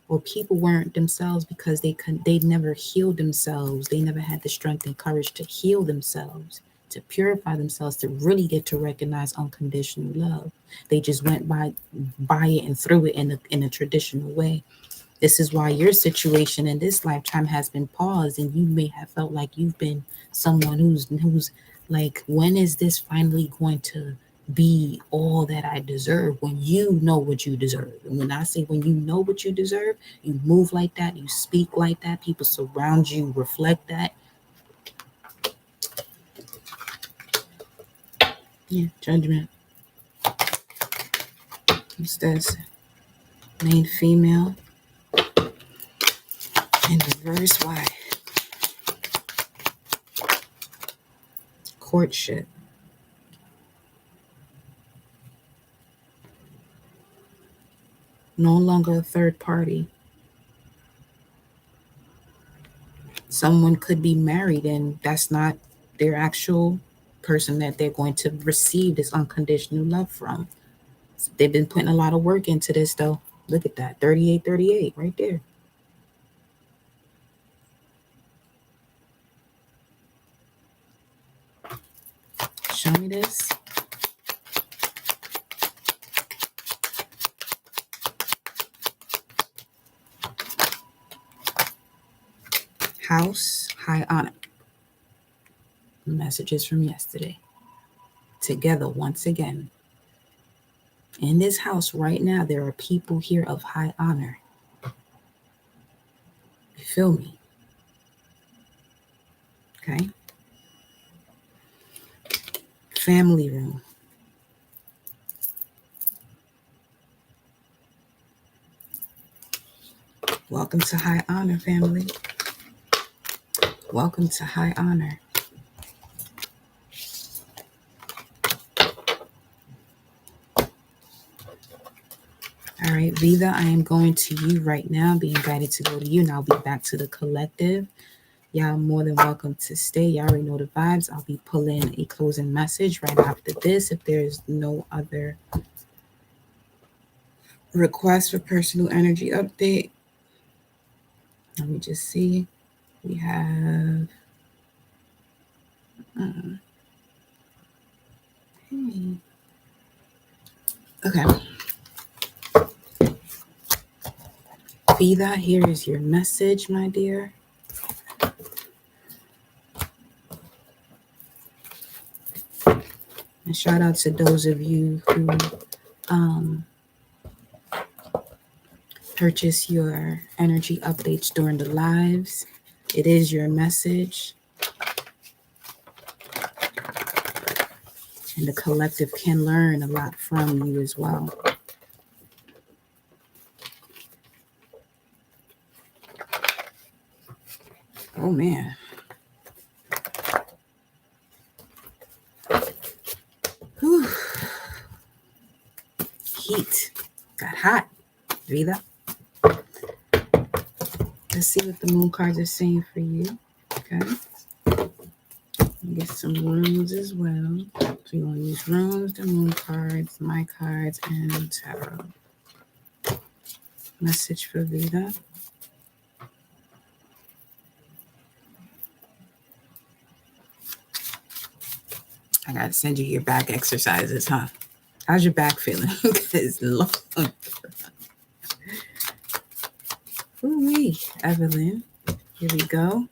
Or people weren't themselves because they never healed themselves. They never had the strength and courage to heal themselves, to purify themselves, to really get to recognize unconditional love. They just went by it and threw it in a traditional way. This is why your situation in this lifetime has been paused, and you may have felt like you've been someone who's like, when is this finally going to be all that I deserve? When you know what you deserve. And when I say when you know what you deserve, you move like that, you speak like that, people surround you, reflect that. Yeah, judgment. What's this? Main female. In reverse, why? Courtship. No longer a third party. Someone could be married and that's not their actual person that they're going to receive this unconditional love from. They've been putting a lot of work into this though. Look at that. 3838 right there. Show me this. House, high honor. Messages from yesterday. Together once again. In this house right now, there are people here of high honor. You feel me? Okay. Family room. Welcome to high honor, family. Welcome to high honor. All right, Vida, I am going to you right now, being guided to go to you, and I'll be back to the collective. Y'all more than welcome to stay. Y'all already know the vibes. I'll be pulling a closing message right after this if there's no other request for personal energy update. Let me just see. We have... Okay. Vida, here is your message, my dear. And shout out to those of you who purchase your energy updates during the lives. It is your message. And the collective can learn a lot from you as well. Oh, man. Whew. Heat. Got hot. Vida. Let's see what the moon cards are saying for you. Okay. Get some runes as well. So you're going to use runes, the moon cards, my cards, and tarot. Message for Vida. I got to send you your back exercises, huh? How's your back feeling? It's long. Ooh-wee, Evelyn. Here we go.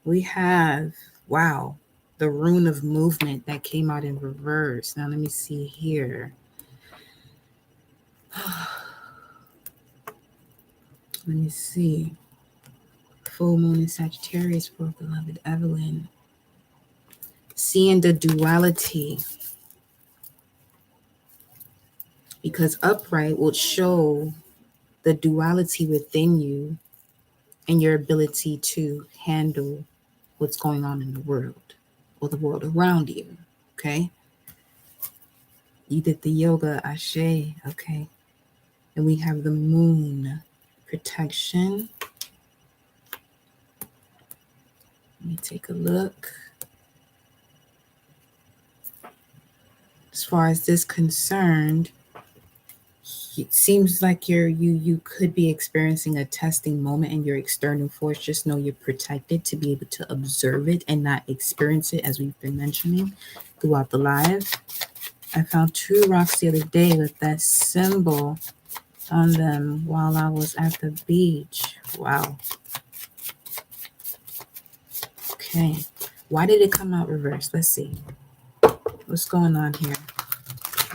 We have, wow, the rune of movement that came out in reverse. Now let me see here. Let me see. Full moon in Sagittarius for beloved Evelyn. Seeing the duality. Because upright will show the duality within you and your ability to handle what's going on in the world or the world around you. Okay. You did the yoga, Ashe. Okay. And we have the moon protection. Let me take a look. As far as this concerned, it seems like you could be experiencing a testing moment in your external force. Just know you're protected to be able to observe it and not experience it, as we've been mentioning throughout the live. I found 2 rocks the other day with that symbol on them while I was at the beach. Wow. Okay. Why did it come out reverse? Let's see. What's going on here?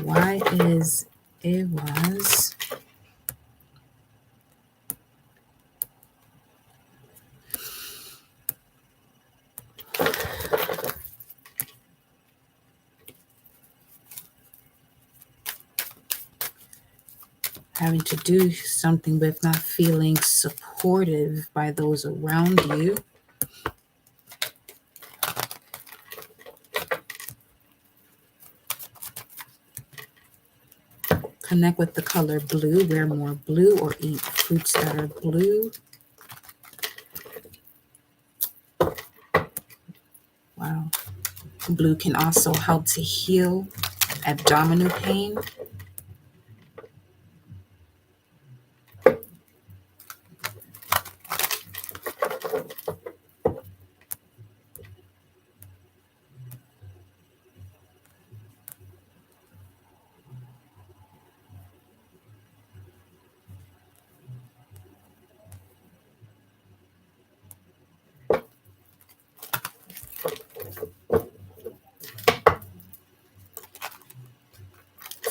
Why is it was... having to do something with not feeling supportive by those around you. Connect with the color blue. Wear more blue or eat fruits that are blue. Wow. Blue can also help to heal abdominal pain.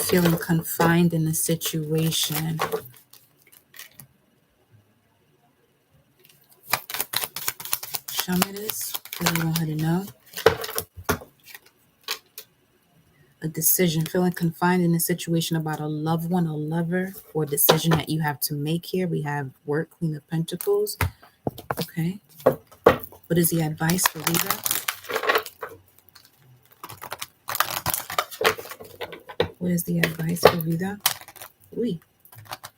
Feeling confined in a situation. Show me this. What do you want her to know? A decision. Feeling confined in a situation about a loved one, a lover, or a decision that you have to make here. We have work, Queen of Pentacles. Okay. What is the advice for Libra? What is the advice for Vida?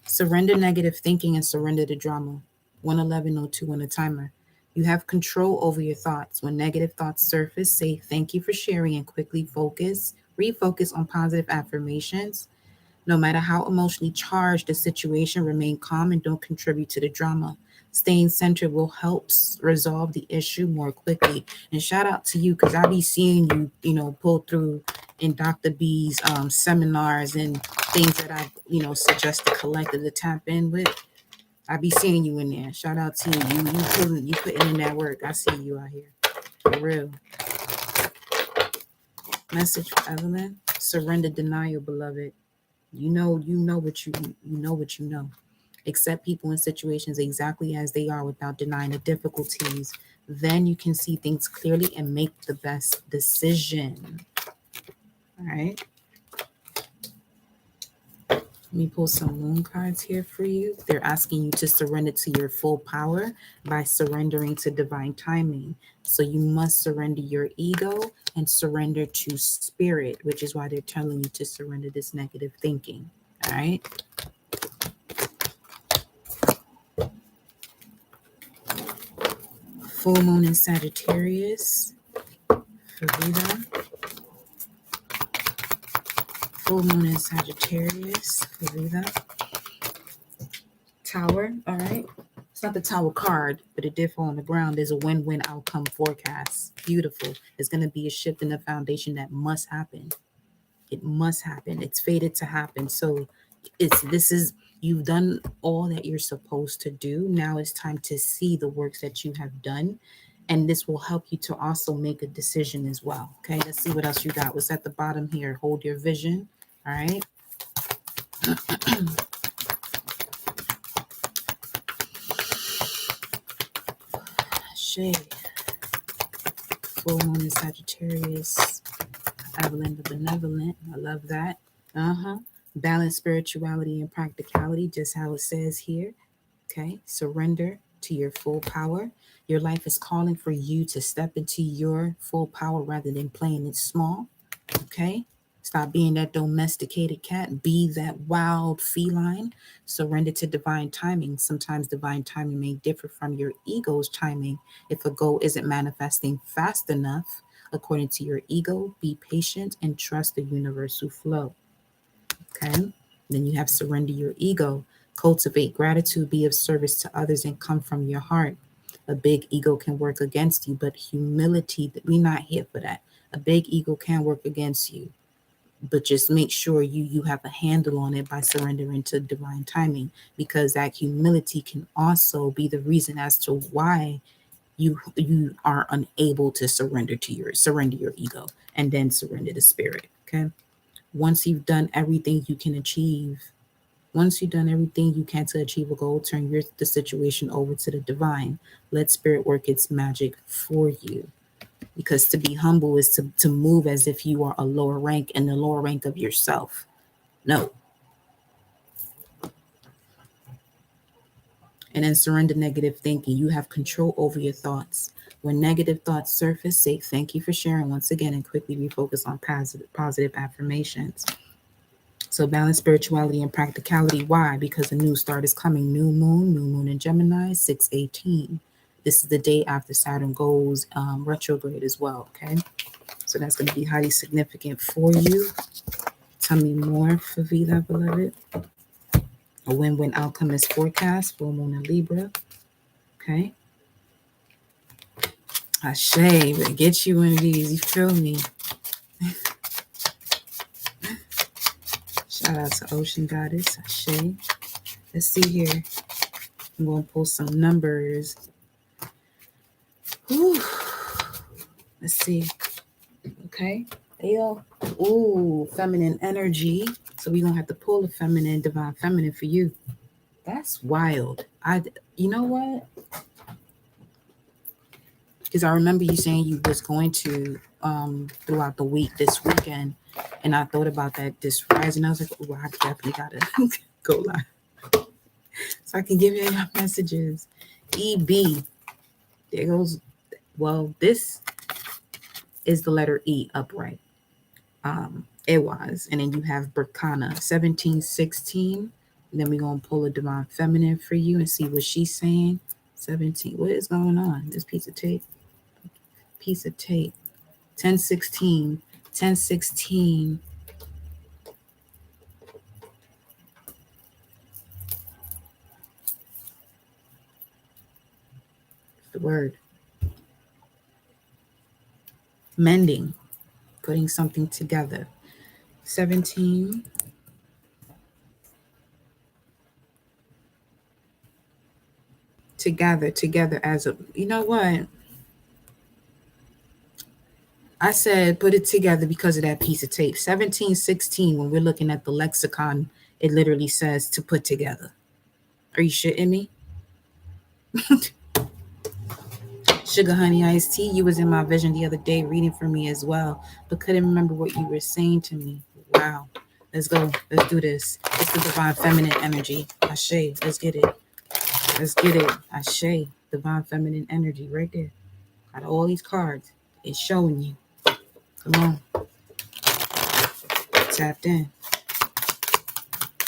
Surrender negative thinking and surrender to drama. 11102 on the timer. You have control over your thoughts. When negative thoughts surface, say thank you for sharing and quickly refocus on positive affirmations. No matter how emotionally charged the situation, remain calm and don't contribute to the drama. Staying centered will help resolve the issue more quickly. And shout out to you, because I be seeing you, pull through in Dr. B's seminars and things that I, suggest the collective to tap in with. I be seeing you in there. Shout out to you. You putting in that work. I see you out here. For real. Message for Evelyn. Surrender denial, beloved. You know what you know. Accept people and situations exactly as they are without denying the difficulties. Then you can see things clearly and make the best decision. All right. Let me pull some moon cards here for you. They're asking you to surrender to your full power by surrendering to divine timing. So you must surrender your ego and surrender to spirit, which is why they're telling you to surrender this negative thinking. All right. Full moon in Sagittarius for Vida. Full moon in Sagittarius for Vida. Tower, all right. It's not the tower card, but it did fall on the ground. There's a win-win outcome forecast. Beautiful. There's going to be a shift in the foundation that must happen. It must happen. It's fated to happen. So you've done all that you're supposed to do. Now it's time to see the works that you have done. And this will help you to also make a decision as well. Okay, let's see what else you got. What's at the bottom here? Hold your vision. All right. Shade. Full moon in Sagittarius. Evelyn the Benevolent. I love that. Balance spirituality and practicality, just how it says here. Okay. Surrender to your full power. Your life is calling for you to step into your full power rather than playing it small. Okay. Stop being that domesticated cat. Be that wild feline. Surrender to divine timing. Sometimes divine timing may differ from your ego's timing. If a goal isn't manifesting fast enough, according to your ego, be patient and trust the universal flow. Okay. Then you have surrender your ego. Cultivate gratitude, be of service to others, and come from your heart. A big ego can work against you, but humility, we're not here for that. A big ego can work against you, but just make sure you have a handle on it by surrendering to divine timing, because that humility can also be the reason as to why you are unable to surrender your ego and then surrender to spirit. Okay. Once you've done everything you can achieve, once you've done everything you can to achieve a goal, turn the situation over to the divine. Let spirit work its magic for you. Because to be humble is to move as if you are a lower rank and the lower rank of yourself. No. And then surrender negative thinking. You have control over your thoughts. When negative thoughts surface, say thank you for sharing once again and quickly refocus on positive affirmations. So balance spirituality and practicality. Why? Because a new start is coming. New moon in Gemini, 6/18. This is the day after Saturn goes retrograde as well. Okay. So that's going to be highly significant for you. Tell me more for Vida, beloved. A win-win outcome is forecast. Full moon in Libra. Okay. Ashe, but get you one of these. You feel me? Shout out to Ocean Goddess. Ashe. Let's see here. I'm going to pull some numbers. Whew. Let's see. Okay. Yo. Ooh, feminine energy. So we're gonna have to pull a feminine, divine feminine for you. That's wild. You know what? Because I remember you saying you was going to throughout the week this weekend, and I thought about that this rising. I was like, oh, I definitely gotta go live so I can give you your messages. EB. There goes. Well, this is the letter E upright. It was, and then you have Berkana 1716. And then we're gonna pull a divine feminine for you and see what she's saying. 17. What is going on? This piece of tape. 1016. 1016. The word. Mending. Putting something together. 17. Together as a, you know what? I said put it together because of that piece of tape. 1716, when we're looking at the lexicon, it literally says to put together. Are you shitting me? Sugar Honey Iced Tea, you was in my vision the other day reading for me as well, but couldn't remember what you were saying to me. Wow. Let's go. Let's do this. It's the divine feminine energy. Ashe. Let's get it. Let's get it. Ashe. Divine feminine energy right there. Out of all these cards, it's showing you. Come on. Tapped in.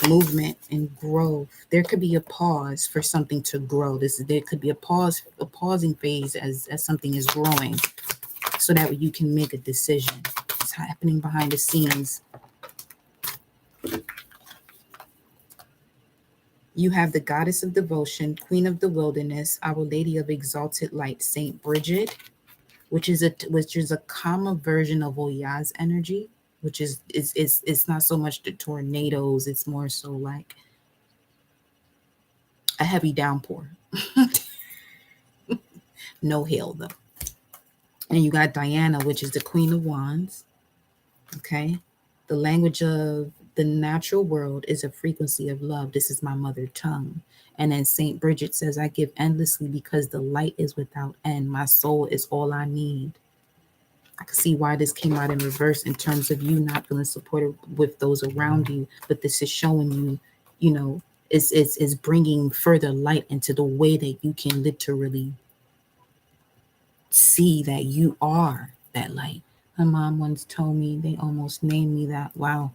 Movement and growth. There could be a pause for something to grow. There could be a pausing phase as something is growing, so that you can make a decision. It's happening behind the scenes. You have the goddess of devotion, queen of the wilderness, our lady of exalted light, Saint Bridget, which is a calmer version of Oya's energy, which is it's not so much the tornadoes, it's more so like a heavy downpour. No hail though. And you got Diana, which is the queen of wands. Okay. The language of the natural world is a frequency of love. This is my mother tongue. And then Saint Bridget says, I give endlessly because the light is without end. My soul is all I need. I can see why this came out in reverse in terms of you not feeling supported with those around you. But this is showing you, you know, it's bringing further light into the way that you can literally see that you are that light. My mom once told me, they almost named me that. Wow.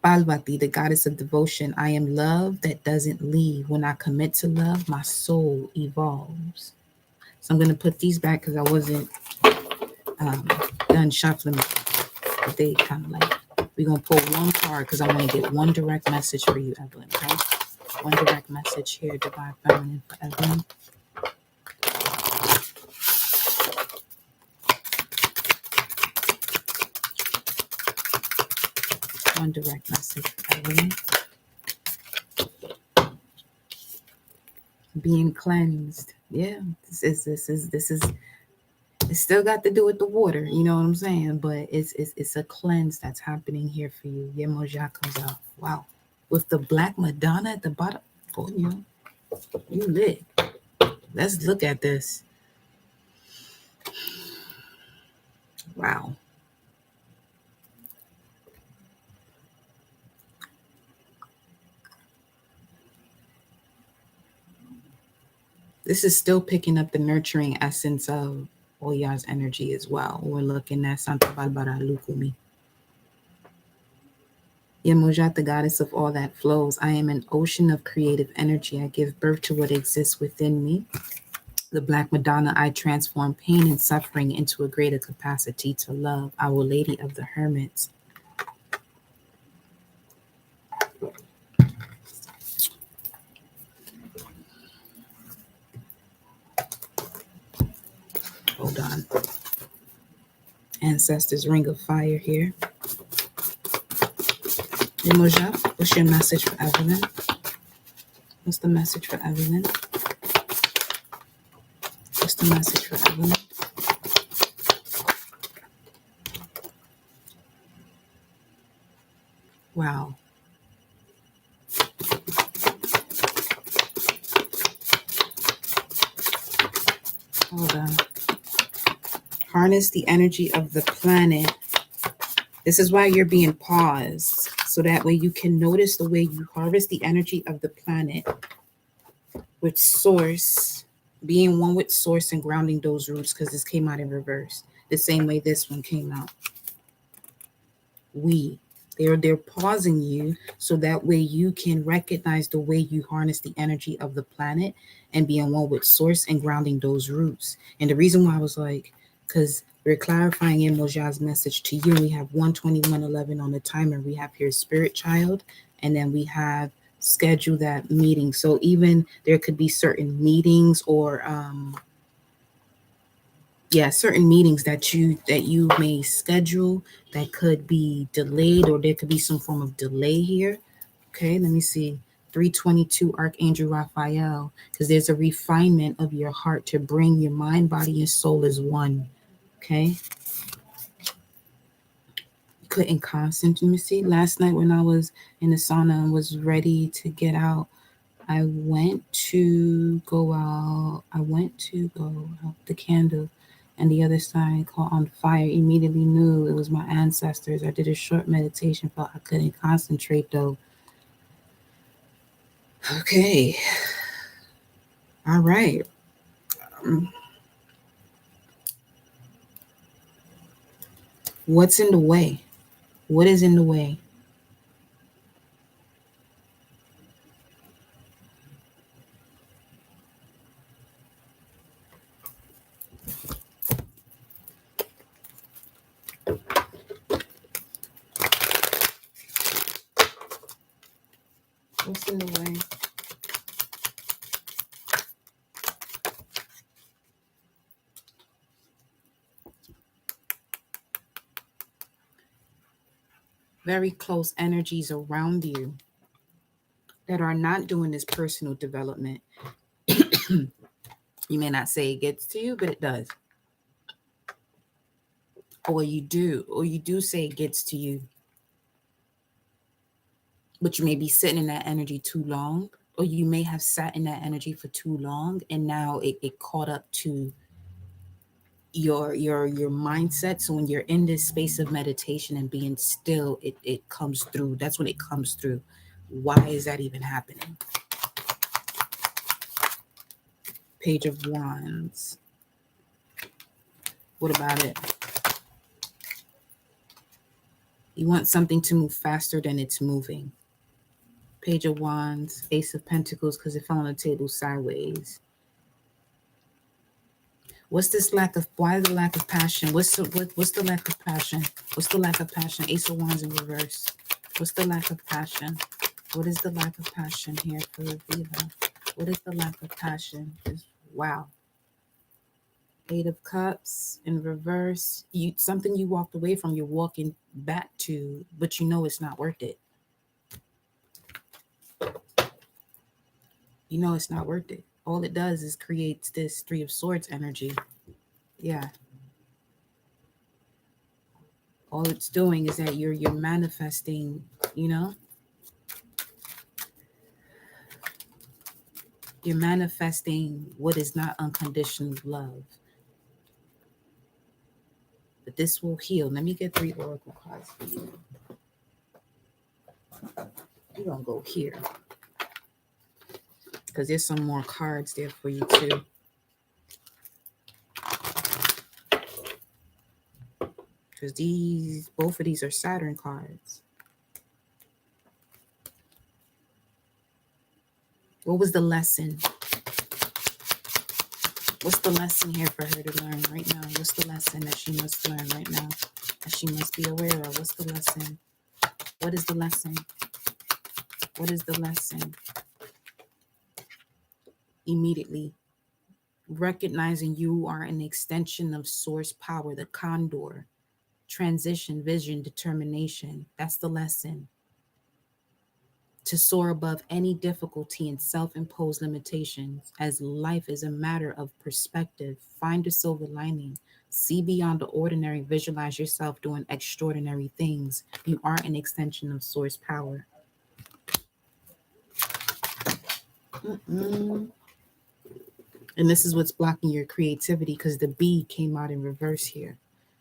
Parvati, the goddess of devotion. I am love that doesn't leave. When I commit to love, my soul evolves. So I'm going to put these back because I wasn't done shuffling. But they kind of like, we're going to pull one card because I want to get one direct message for you, Evelyn. Okay? One direct message here, Divine Feminine for Evelyn. One direct message for Evelyn. Being cleansed. Yeah, this is it's still got to do with the water, you know what I'm saying? But it's a cleanse that's happening here for you. Yemoja comes out. Wow. With the Black Madonna at the bottom. Oh, you lit. Let's look at this. Wow. This is still picking up the nurturing essence of Oya's energy as well. We're looking at Santa Barbara Lukumi. Yemojat, the goddess of all that flows. I am an ocean of creative energy. I give birth to what exists within me. The Black Madonna, I transform pain and suffering into a greater capacity to love. Our Lady of the Hermits. Hold on. Ancestors Ring of Fire here. Yemojat, what's your message for Evelyn? What's the message for Evelyn? What's the message for Evelyn? Wow. Hold on. Harness the energy of the planet. This is why you're being paused, so that way you can notice the way you harvest the energy of the planet with source, being one with source and grounding those roots, because this came out in reverse, the same way this one came out. They're pausing you so that way you can recognize the way you harness the energy of the planet and being one with source and grounding those roots. And the reason why I was like, because we're clarifying in Moja's message to you. We have 12111 on the timer. We have here spirit child, and then we have schedule that meeting. So even there could be certain meetings or certain meetings that you may schedule that could be delayed, or there could be some form of delay here. Okay, let me see. 322 Archangel Raphael, because there's a refinement of your heart to bring your mind, body, and soul as one. Okay. Couldn't concentrate. Let me see. Last night when I was in the sauna and was ready to get out, I went to go out. The candle, and the other side caught on fire. Immediately knew it was my ancestors. I did a short meditation, felt I couldn't concentrate though. Okay. All right. What's in the way? What is in the way? What's in the way? Very close energies around you that are not doing this personal development. You may not say it gets to you, but it does. Or you do say it gets to you, but you may be sitting in that energy too long, or you may have sat in that energy for too long, and now it caught up to your mindset. So when you're in this space of meditation and being still, it comes through. That's when it comes through. Why is that even happening? Page of Wands. What about it? You want something to move faster than it's moving. Page of Wands, Ace of Pentacles, because it fell on the table sideways. What's this lack of? Why the lack of passion? What's the lack of passion? What's the lack of passion? Ace of Wands in reverse. What's the lack of passion? What is the lack of passion here for Viva? What is the lack of passion? Wow. Eight of Cups in reverse. Something you walked away from, you're walking back to, but you know it's not worth it. You know it's not worth it. All it does is creates this Three of Swords energy. Yeah. All it's doing is that you're manifesting, you're manifesting what is not unconditional love. But this will heal. Let me get 3 oracle cards for you. You're going to go here, because there's some more cards there for you too. Because both of these are Saturn cards. What was the lesson? What's the lesson here for her to learn right now? What's the lesson that she must learn right now? That she must be aware of? What's the lesson? What is the lesson? What is the lesson? Immediately recognizing you are an extension of source power, the condor, transition, vision, determination. That's the lesson. to soar above any difficulty and self imposed limitations, as life is a matter of perspective. Find a silver lining. See beyond the ordinary. Visualize yourself doing extraordinary things. You are an extension of source power. Mm-mm. And this is what's blocking your creativity because the B came out in reverse here.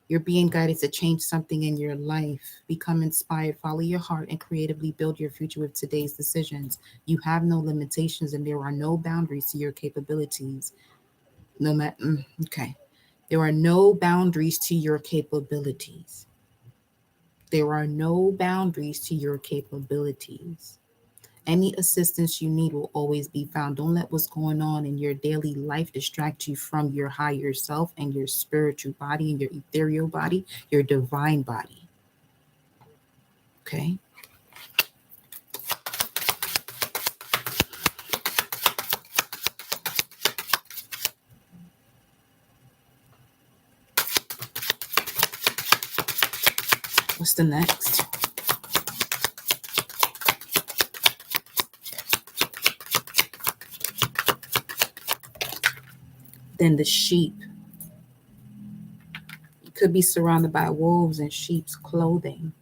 You're being guided to change something in your life. Become inspired, follow your heart, and creatively build your future with today's decisions. You have no limitations and there are no boundaries to your capabilities. No matter, okay. There are no boundaries to your capabilities. There are no boundaries to your capabilities. Any assistance you need will always be found. Don't let what's going on in your daily life distract you from your higher self and your spiritual body and your ethereal body, your divine body. Okay? What's the next? Then the sheep could be surrounded by wolves in sheep's clothing.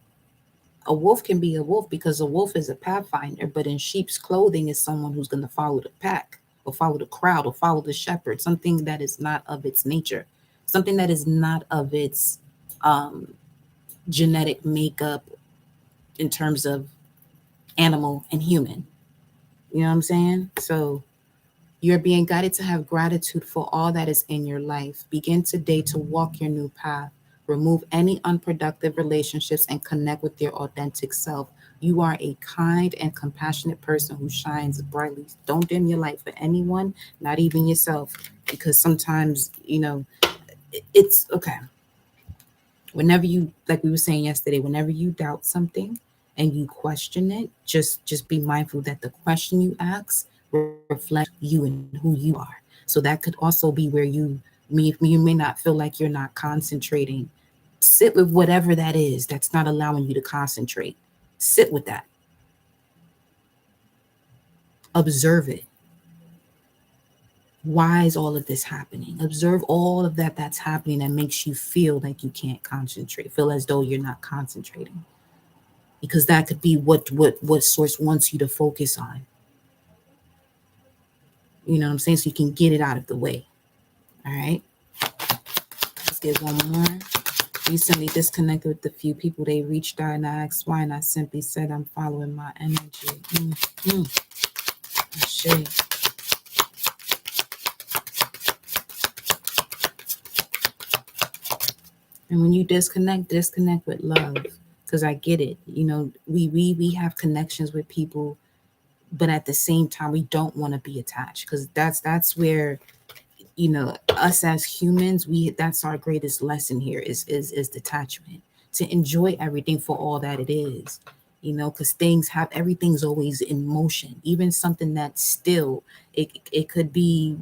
A wolf can be a wolf because a wolf is a pathfinder, but in sheep's clothing is someone who's going to follow the pack or follow the crowd or follow the shepherd, something that is not of its nature, something that is not of its um, genetic makeup in terms of animal and human. You know what I'm saying? So you're being guided to have gratitude for all that is in your life. Begin today to walk your new path. Remove any unproductive relationships and connect with your authentic self. You are a kind and compassionate person who shines brightly. Don't dim your light for anyone, not even yourself, because sometimes, it's okay. Whenever you, like we were saying yesterday, whenever you doubt something and you question it, just be mindful that the question you ask reflects you and who you are. So that could also be where you may not feel like you're not concentrating. Sit with whatever that is that's not allowing you to concentrate. Sit with that. Observe it. Why is all of this happening? Observe all of that that's happening that makes you feel like you can't concentrate, feel as though you're not concentrating, because that could be what source wants you to focus on. You know what I'm saying? So you can get it out of the way. All right. Let's get one more. Recently disconnected with the few people they reached out and I asked why, and I simply said I'm following my energy. Shit. And when you disconnect with love, because I get it. We have connections with people, but at the same time, we don't want to be attached, because that's where us as humans, that's our greatest lesson here is detachment, to enjoy everything for all that it is. Because everything's always in motion, even something that's still. It could be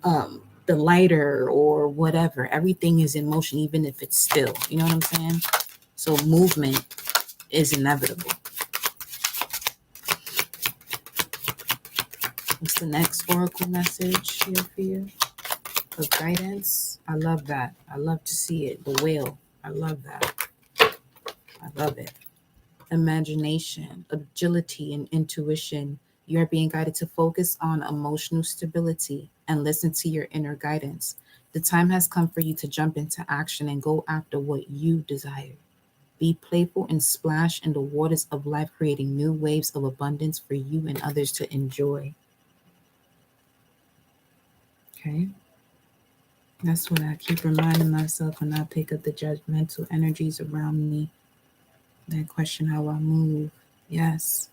the lighter or whatever. Everything is in motion, even if it's still. You know what I'm saying? So movement is inevitable. What's the next oracle message here for you? Of guidance. I love that. I love to see it. The whale. I love that. I love it. Imagination, agility, and intuition. You are being guided to focus on emotional stability and listen to your inner guidance. The time has come for you to jump into action and go after what you desire. Be playful and splash in the waters of life, creating new waves of abundance for you and others to enjoy. Okay? That's what I keep reminding myself when I pick up the judgmental energies around me that question how I move. Yes.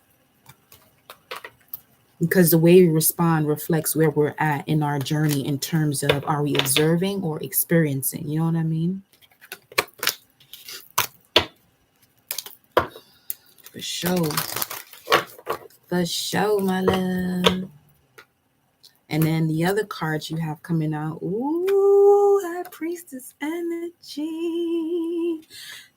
Because the way we respond reflects where we're at in our journey in terms of, are we observing or experiencing? You know what I mean? For sure. For sure, my love. And then the other cards you have coming out. Ooh, High Priestess energy.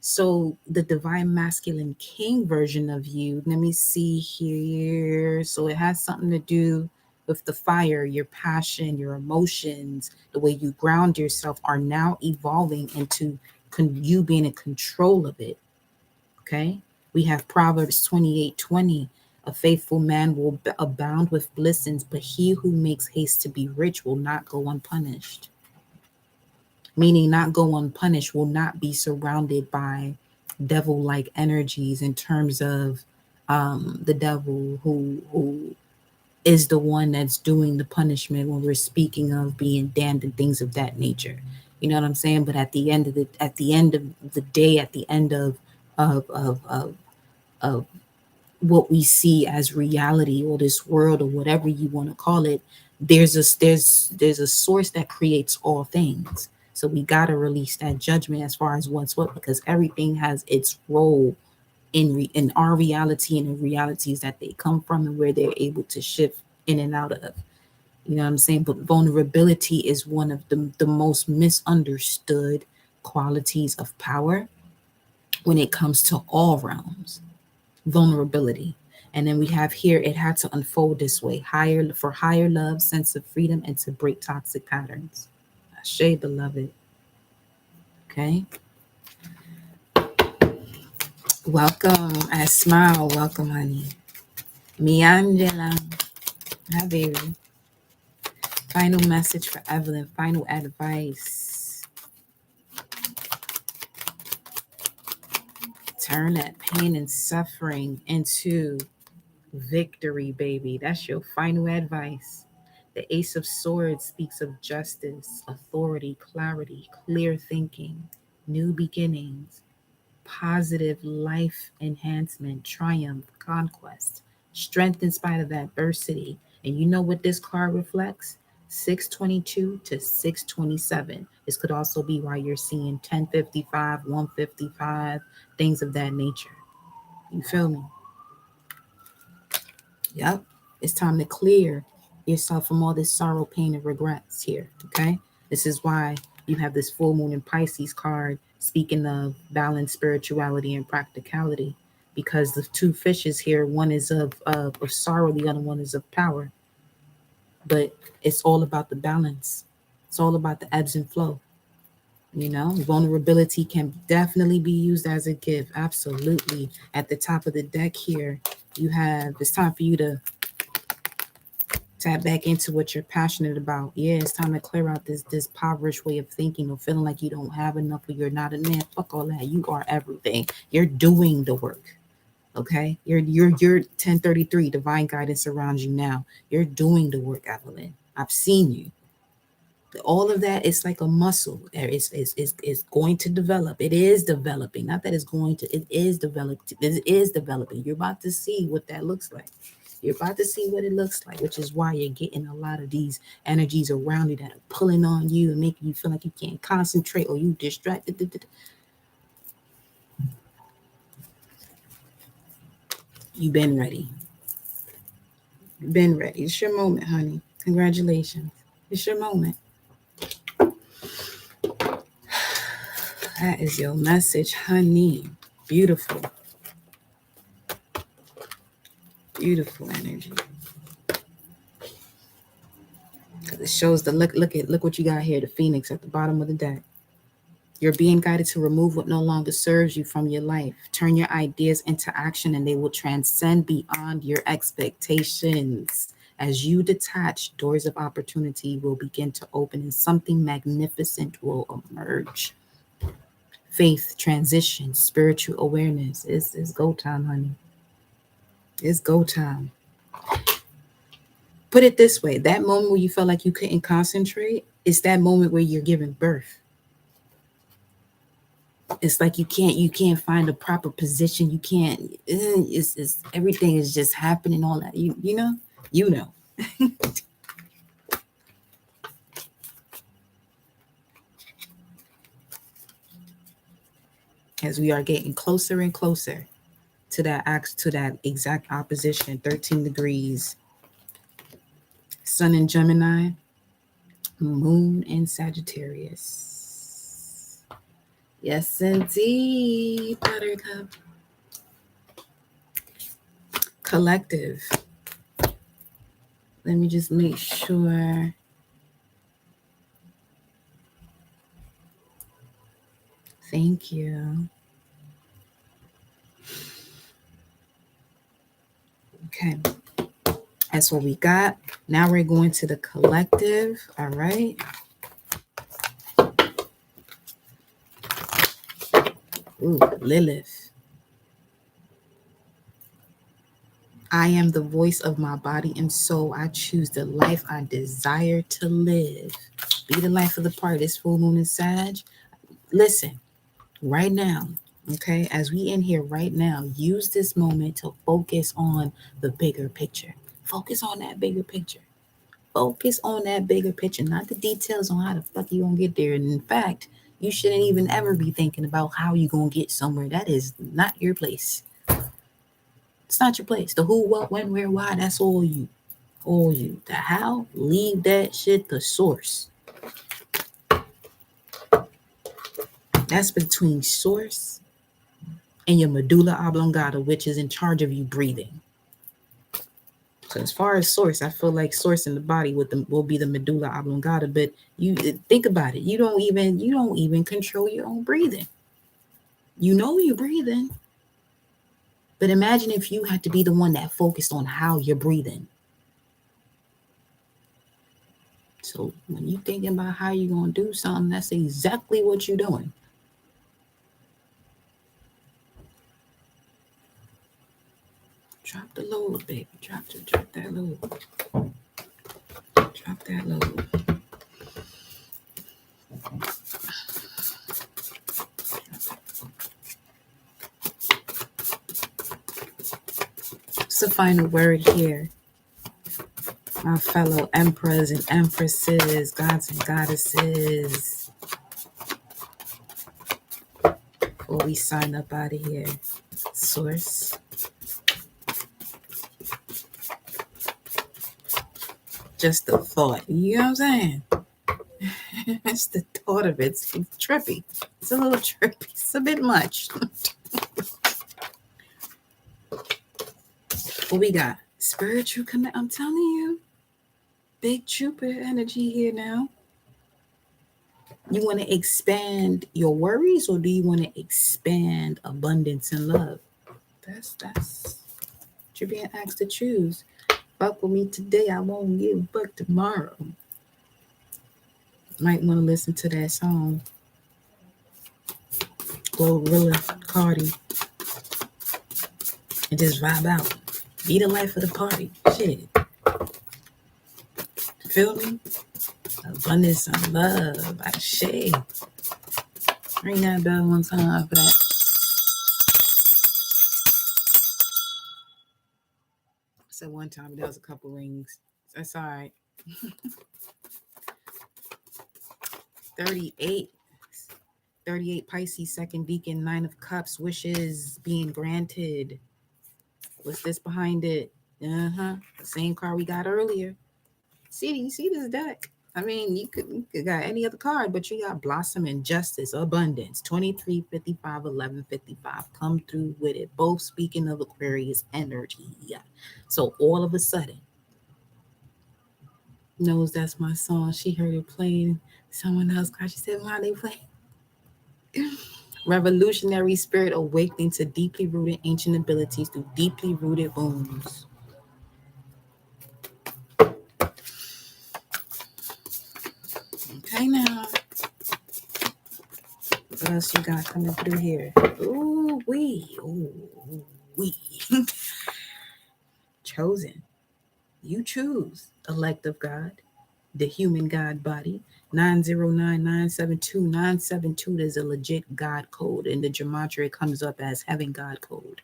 So the divine masculine king version of you, let me see here. So it has something to do with the fire, your passion, your emotions, the way you ground yourself are now evolving into you being in control of it. Okay. We have Proverbs 28:20. A faithful man will abound with blessings, but he who makes haste to be rich will not go unpunished. Meaning, not go unpunished will not be surrounded by devil like energies in terms of the devil who is the one that's doing the punishment when we're speaking of being damned and things of that nature. You know what I'm saying? But at the end of the day, at the end of what we see as reality or this world or whatever you want to call it, there's a source that creates all things. So we got to release that judgment as far as what's what, because everything has its role in our reality and in realities that they come from and where they're able to shift in and out of. You know what I'm saying? But vulnerability is one of the most misunderstood qualities of power when it comes to all realms. Vulnerability. And then we have here, it had to unfold this way, higher love, sense of freedom, and to break toxic patterns. Ashe, beloved. Okay. Welcome. I smile. Welcome, honey. Mi Angela. Hi, baby. Final message for Evelyn. Final advice. Turn that pain and suffering into victory, baby. That's your final advice. The Ace of Swords speaks of justice, authority, clarity, clear thinking, new beginnings, positive life enhancement, triumph, conquest, strength in spite of adversity. And you know what this card reflects? 622 to 627. This could also be why you're seeing 1055, 155, things of that nature. You feel me? Yep. It's time to clear yourself from all this sorrow, pain, and regrets here. Okay. This is why you have this full moon in Pisces card speaking of balance, spirituality, and practicality. Because the two fishes here, one is of sorrow, the other one is of power. But it's all about the balance. It's all about the ebbs and flow. You know, vulnerability can definitely be used as a gift. Absolutely. At the top of the deck here, you have, it's time for you to tap back into what you're passionate about. Yeah, it's time to clear out this impoverished way of thinking or feeling like you don't have enough or you're not a man. Fuck all that. You are everything. You're doing the work. Okay? You're 1033. Divine guidance surrounds you now. You're doing the work, Evelyn. I've seen you. All of that is like a muscle. It's going to develop. It is developing. Not that it's going to, it is developed. It is developing. You're about to see what that looks like. You're about to see what it looks like, which is why you're getting a lot of these energies around you that are pulling on you and making you feel like you can't concentrate or you distracted. You've been ready. You've been ready. It's your moment, honey. Congratulations. It's your moment. That is your message, honey. Beautiful. Beautiful energy. Because it shows the look what you got here, the phoenix at the bottom of the deck. You're being guided to remove what no longer serves you from your life. Turn your ideas into action and they will transcend beyond your expectations. As you detach, doors of opportunity will begin to open and something magnificent will emerge. Faith, transition, spiritual awareness. It's go time, honey. It's go time. Put it this way, that moment where you felt like you couldn't concentrate, it's that moment where you're giving birth. It's like you can't find a proper position. You can't. It's everything is just happening. All that you know. As we are getting closer and closer to that exact opposition, 13 degrees, Sun in Gemini, Moon in Sagittarius. Yes, indeed, Buttercup. Collective. Let me just make sure. Thank you. Okay. That's what we got. Now we're going to the collective. All right. Ooh, Lilith. I am the voice of my body and soul. I choose the life I desire to live. Be the life of the party. This full moon is Sag. Listen, right now, okay, as we in here right now, use this moment to focus on the bigger picture. Focus on that bigger picture. Focus on that bigger picture, not the details on how the fuck you gonna get there. And in fact, you shouldn't even ever be thinking about how you gonna get somewhere. That is not your place. It's not your place. The who, what, when, where, why, that's all you. All you. The how, leave that shit to source. That's between source and your medulla oblongata, which is in charge of you breathing. So as far as source, I feel like source in the body will be the medulla oblongata. But you think about it, you don't even control your own breathing. You know you're breathing, but imagine if you had to be the one that focused on how you're breathing. So when you're thinking about how you're gonna do something, that's exactly what you're doing. Drop the load, baby. Drop that load. Drop that load. What's the final word here? My fellow emperors and empresses, gods and goddesses. Before we sign up out of here. Source. Just the thought. You know what I'm saying? It's the thought of it. It's trippy. It's a little trippy. It's a bit much. What we got? Spiritual connect. I'm telling you. Big Jupiter energy here now. You want to expand your worries, or do you want to expand abundance and love? That's what you're being asked to choose. Fuck with me today, I won't give a fuck tomorrow. Might want to listen to that song. Glorilla Cardi. And just vibe out. Be the life of the party. Shit. Feel me? Abundance and love. Like shit. Ring that bell one time for that. I said one time, but there was a couple rings. That's all right. 38. 38 Pisces, second deacon, 9 of cups, wishes being granted. What's this behind it? The same card we got earlier. You see this deck? I mean, you could got any other card, but you got blossom and justice, abundance, 23, 55, 11, 55. Come through with it. Both speaking of Aquarius energy. So all of a sudden, knows that's my song. She heard it playing. Someone else car. She said, "Why they play?" Revolutionary spirit awakening to deeply rooted ancient abilities through deeply rooted wounds. Okay, now. What else you got coming through here? Ooh, wee. Chosen. You choose. Elect of God. The human God body. 909-972-972 is a legit God code. In the gematria, it comes up as having God code.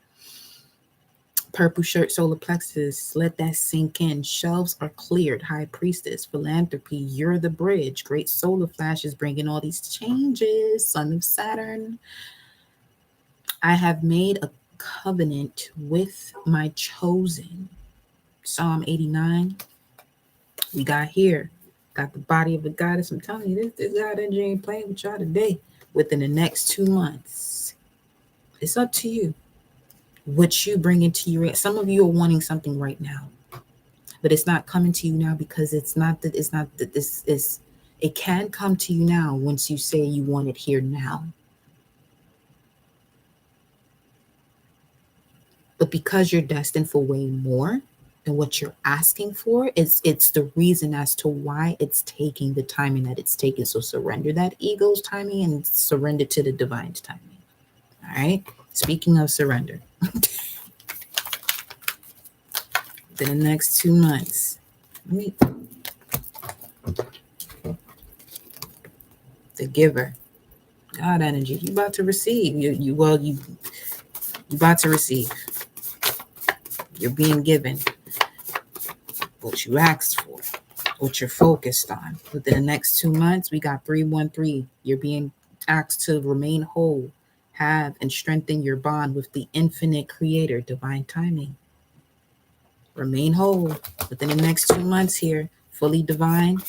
Purple shirt, solar plexus. Let that sink in. Shelves are cleared. High priestess, philanthropy. You're the bridge. Great solar flashes bringing all these changes. Son of Saturn. I have made a covenant with my chosen. Psalm 89. We got here. Got the body of the goddess. I'm telling you, this God energy ain't playing with y'all today. within the next 2 months. It's up to you what you bring into your. Some of you are wanting something right now, but it's not coming to you now because it's not that this is. It can come to you now once you say you want it here now. But because you're destined for way more than what you're asking for, it's the reason as to why it's taking the timing that it's taking. So surrender that ego's timing and surrender to the divine's timing. All right. Speaking of surrender, within the next 2 months, the giver, God energy, you about to receive. You about to receive. You're being given what you asked for, what you're focused on. Within the next 2 months, we got 313. You're being asked to remain whole, have and strengthen your bond with the infinite creator, divine timing. Remain whole within the next 2 months here, fully divine,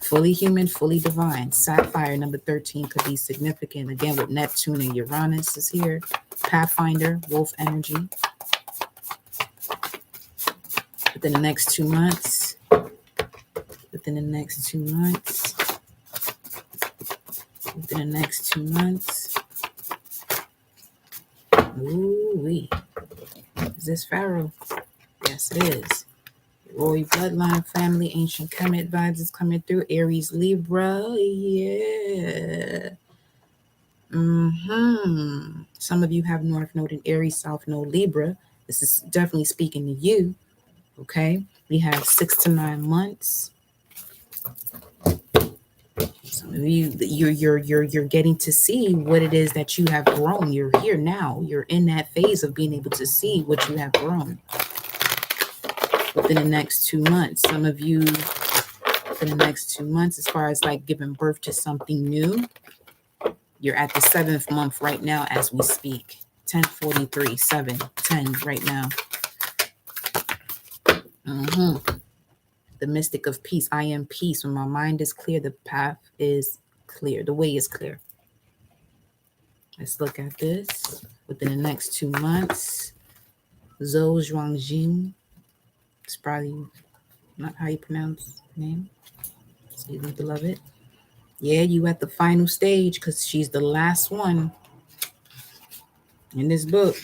fully human, fully divine. Sapphire number 13 could be significant. Again, with Neptune and Uranus is here. Pathfinder, wolf energy. Within the next 2 months, within the next 2 months, within the next 2 months. Ooh-wee. Is this Pharaoh? Yes, it is. Royal bloodline, family, ancient Kemet vibes is coming through. Aries, Libra, yeah. Some of you have North Node in Aries, South Node Libra. This is definitely speaking to you. Okay, we have 6 to 9 months. Some of you, you're getting to see what it is that you have grown. You're here now. You're in that phase of being able to see what you have grown within the next 2 months. Some of you, within the next 2 months, as far as like giving birth to something new, you're at the 7th month right now as we speak. 10:43, 7, 10 right now. The mystic of peace. I am peace. When my mind is clear, the path is clear. The way is clear. Let's look at this. Within the next 2 months, Zhou Zhuangjing. It's probably not how you pronounce the name. Excuse me, beloved. Yeah, you at the final stage because she's the last one in this book.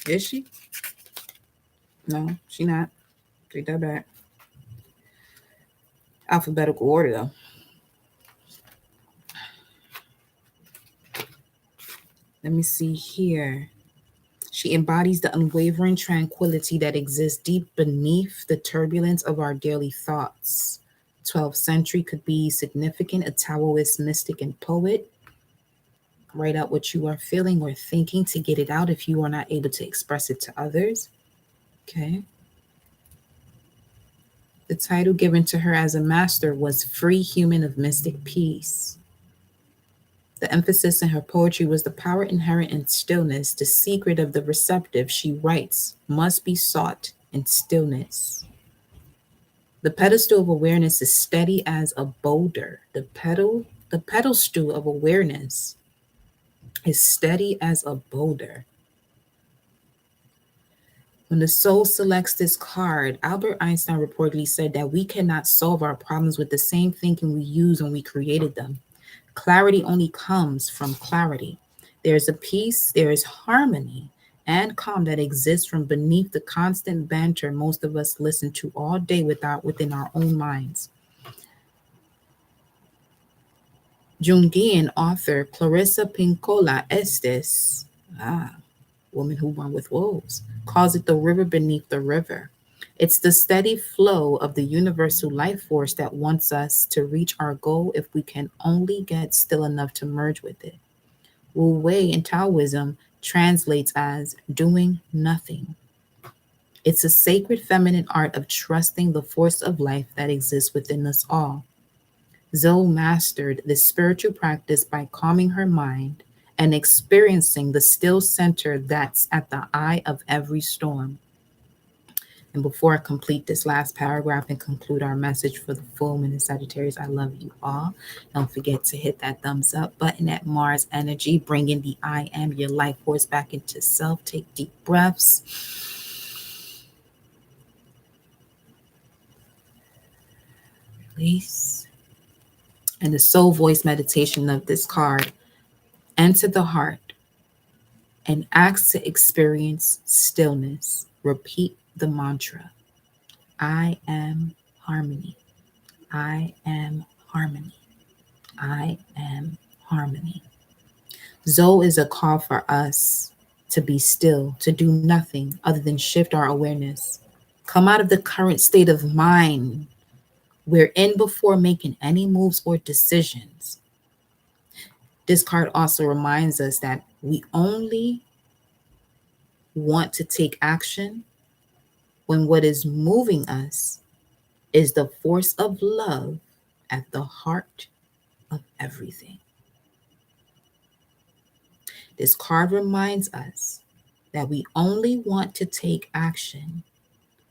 Is she? No, she not. Take that back. Alphabetical order, though. Let me see here. She embodies the unwavering tranquility that exists deep beneath the turbulence of our daily thoughts. 12th century could be significant, a Taoist mystic and poet. Write out what you are feeling or thinking to get it out if you are not able to express it to others. Okay. The title given to her as a master was Free Human of Mystic Peace. The emphasis in her poetry was the power inherent in stillness, the secret of the receptive, she writes, must be sought in stillness. The pedestal of awareness is steady as a boulder. The pedestal of awareness is steady as a boulder. When the soul selects this card, Albert Einstein reportedly said that we cannot solve our problems with the same thinking we used when we created them. Clarity only comes from clarity. There's a peace, there is harmony and calm that exists from beneath the constant banter most of us listen to all day within our own minds. Jungian author Clarissa Pinkola Estes, Woman Who Won with Wolves, calls it the river beneath the river. It's the steady flow of the universal life force that wants us to reach our goal if we can only get still enough to merge with it. Wu Wei in Taoism translates as doing nothing. It's a sacred feminine art of trusting the force of life that exists within us all. Zoe mastered this spiritual practice by calming her mind and experiencing the still center that's at the eye of every storm. And before I complete this last paragraph and conclude our message for the full moon in Sagittarius, I love you all. Don't forget to hit that thumbs up button at Mars Energy, bringing the I am, your life force, back into self. Take deep breaths. Release. And the soul voice meditation of this card: enter the heart and ask to experience stillness. Repeat the mantra: I am harmony. I am harmony. I am harmony. Zoe is a call for us to be still, to do nothing other than shift our awareness. Come out of the current state of mind we're in before making any moves or decisions. This card also reminds us that we only want to take action when what is moving us is the force of love at the heart of everything. This card reminds us that we only want to take action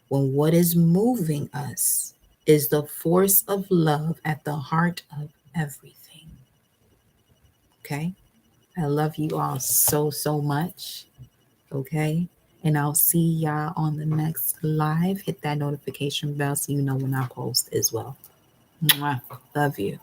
when what is moving us is the force of love at the heart of everything. Okay? I love you all so, so much. Okay? And I'll see y'all on the next live. Hit that notification bell so you know when I post as well. Mwah. Love you.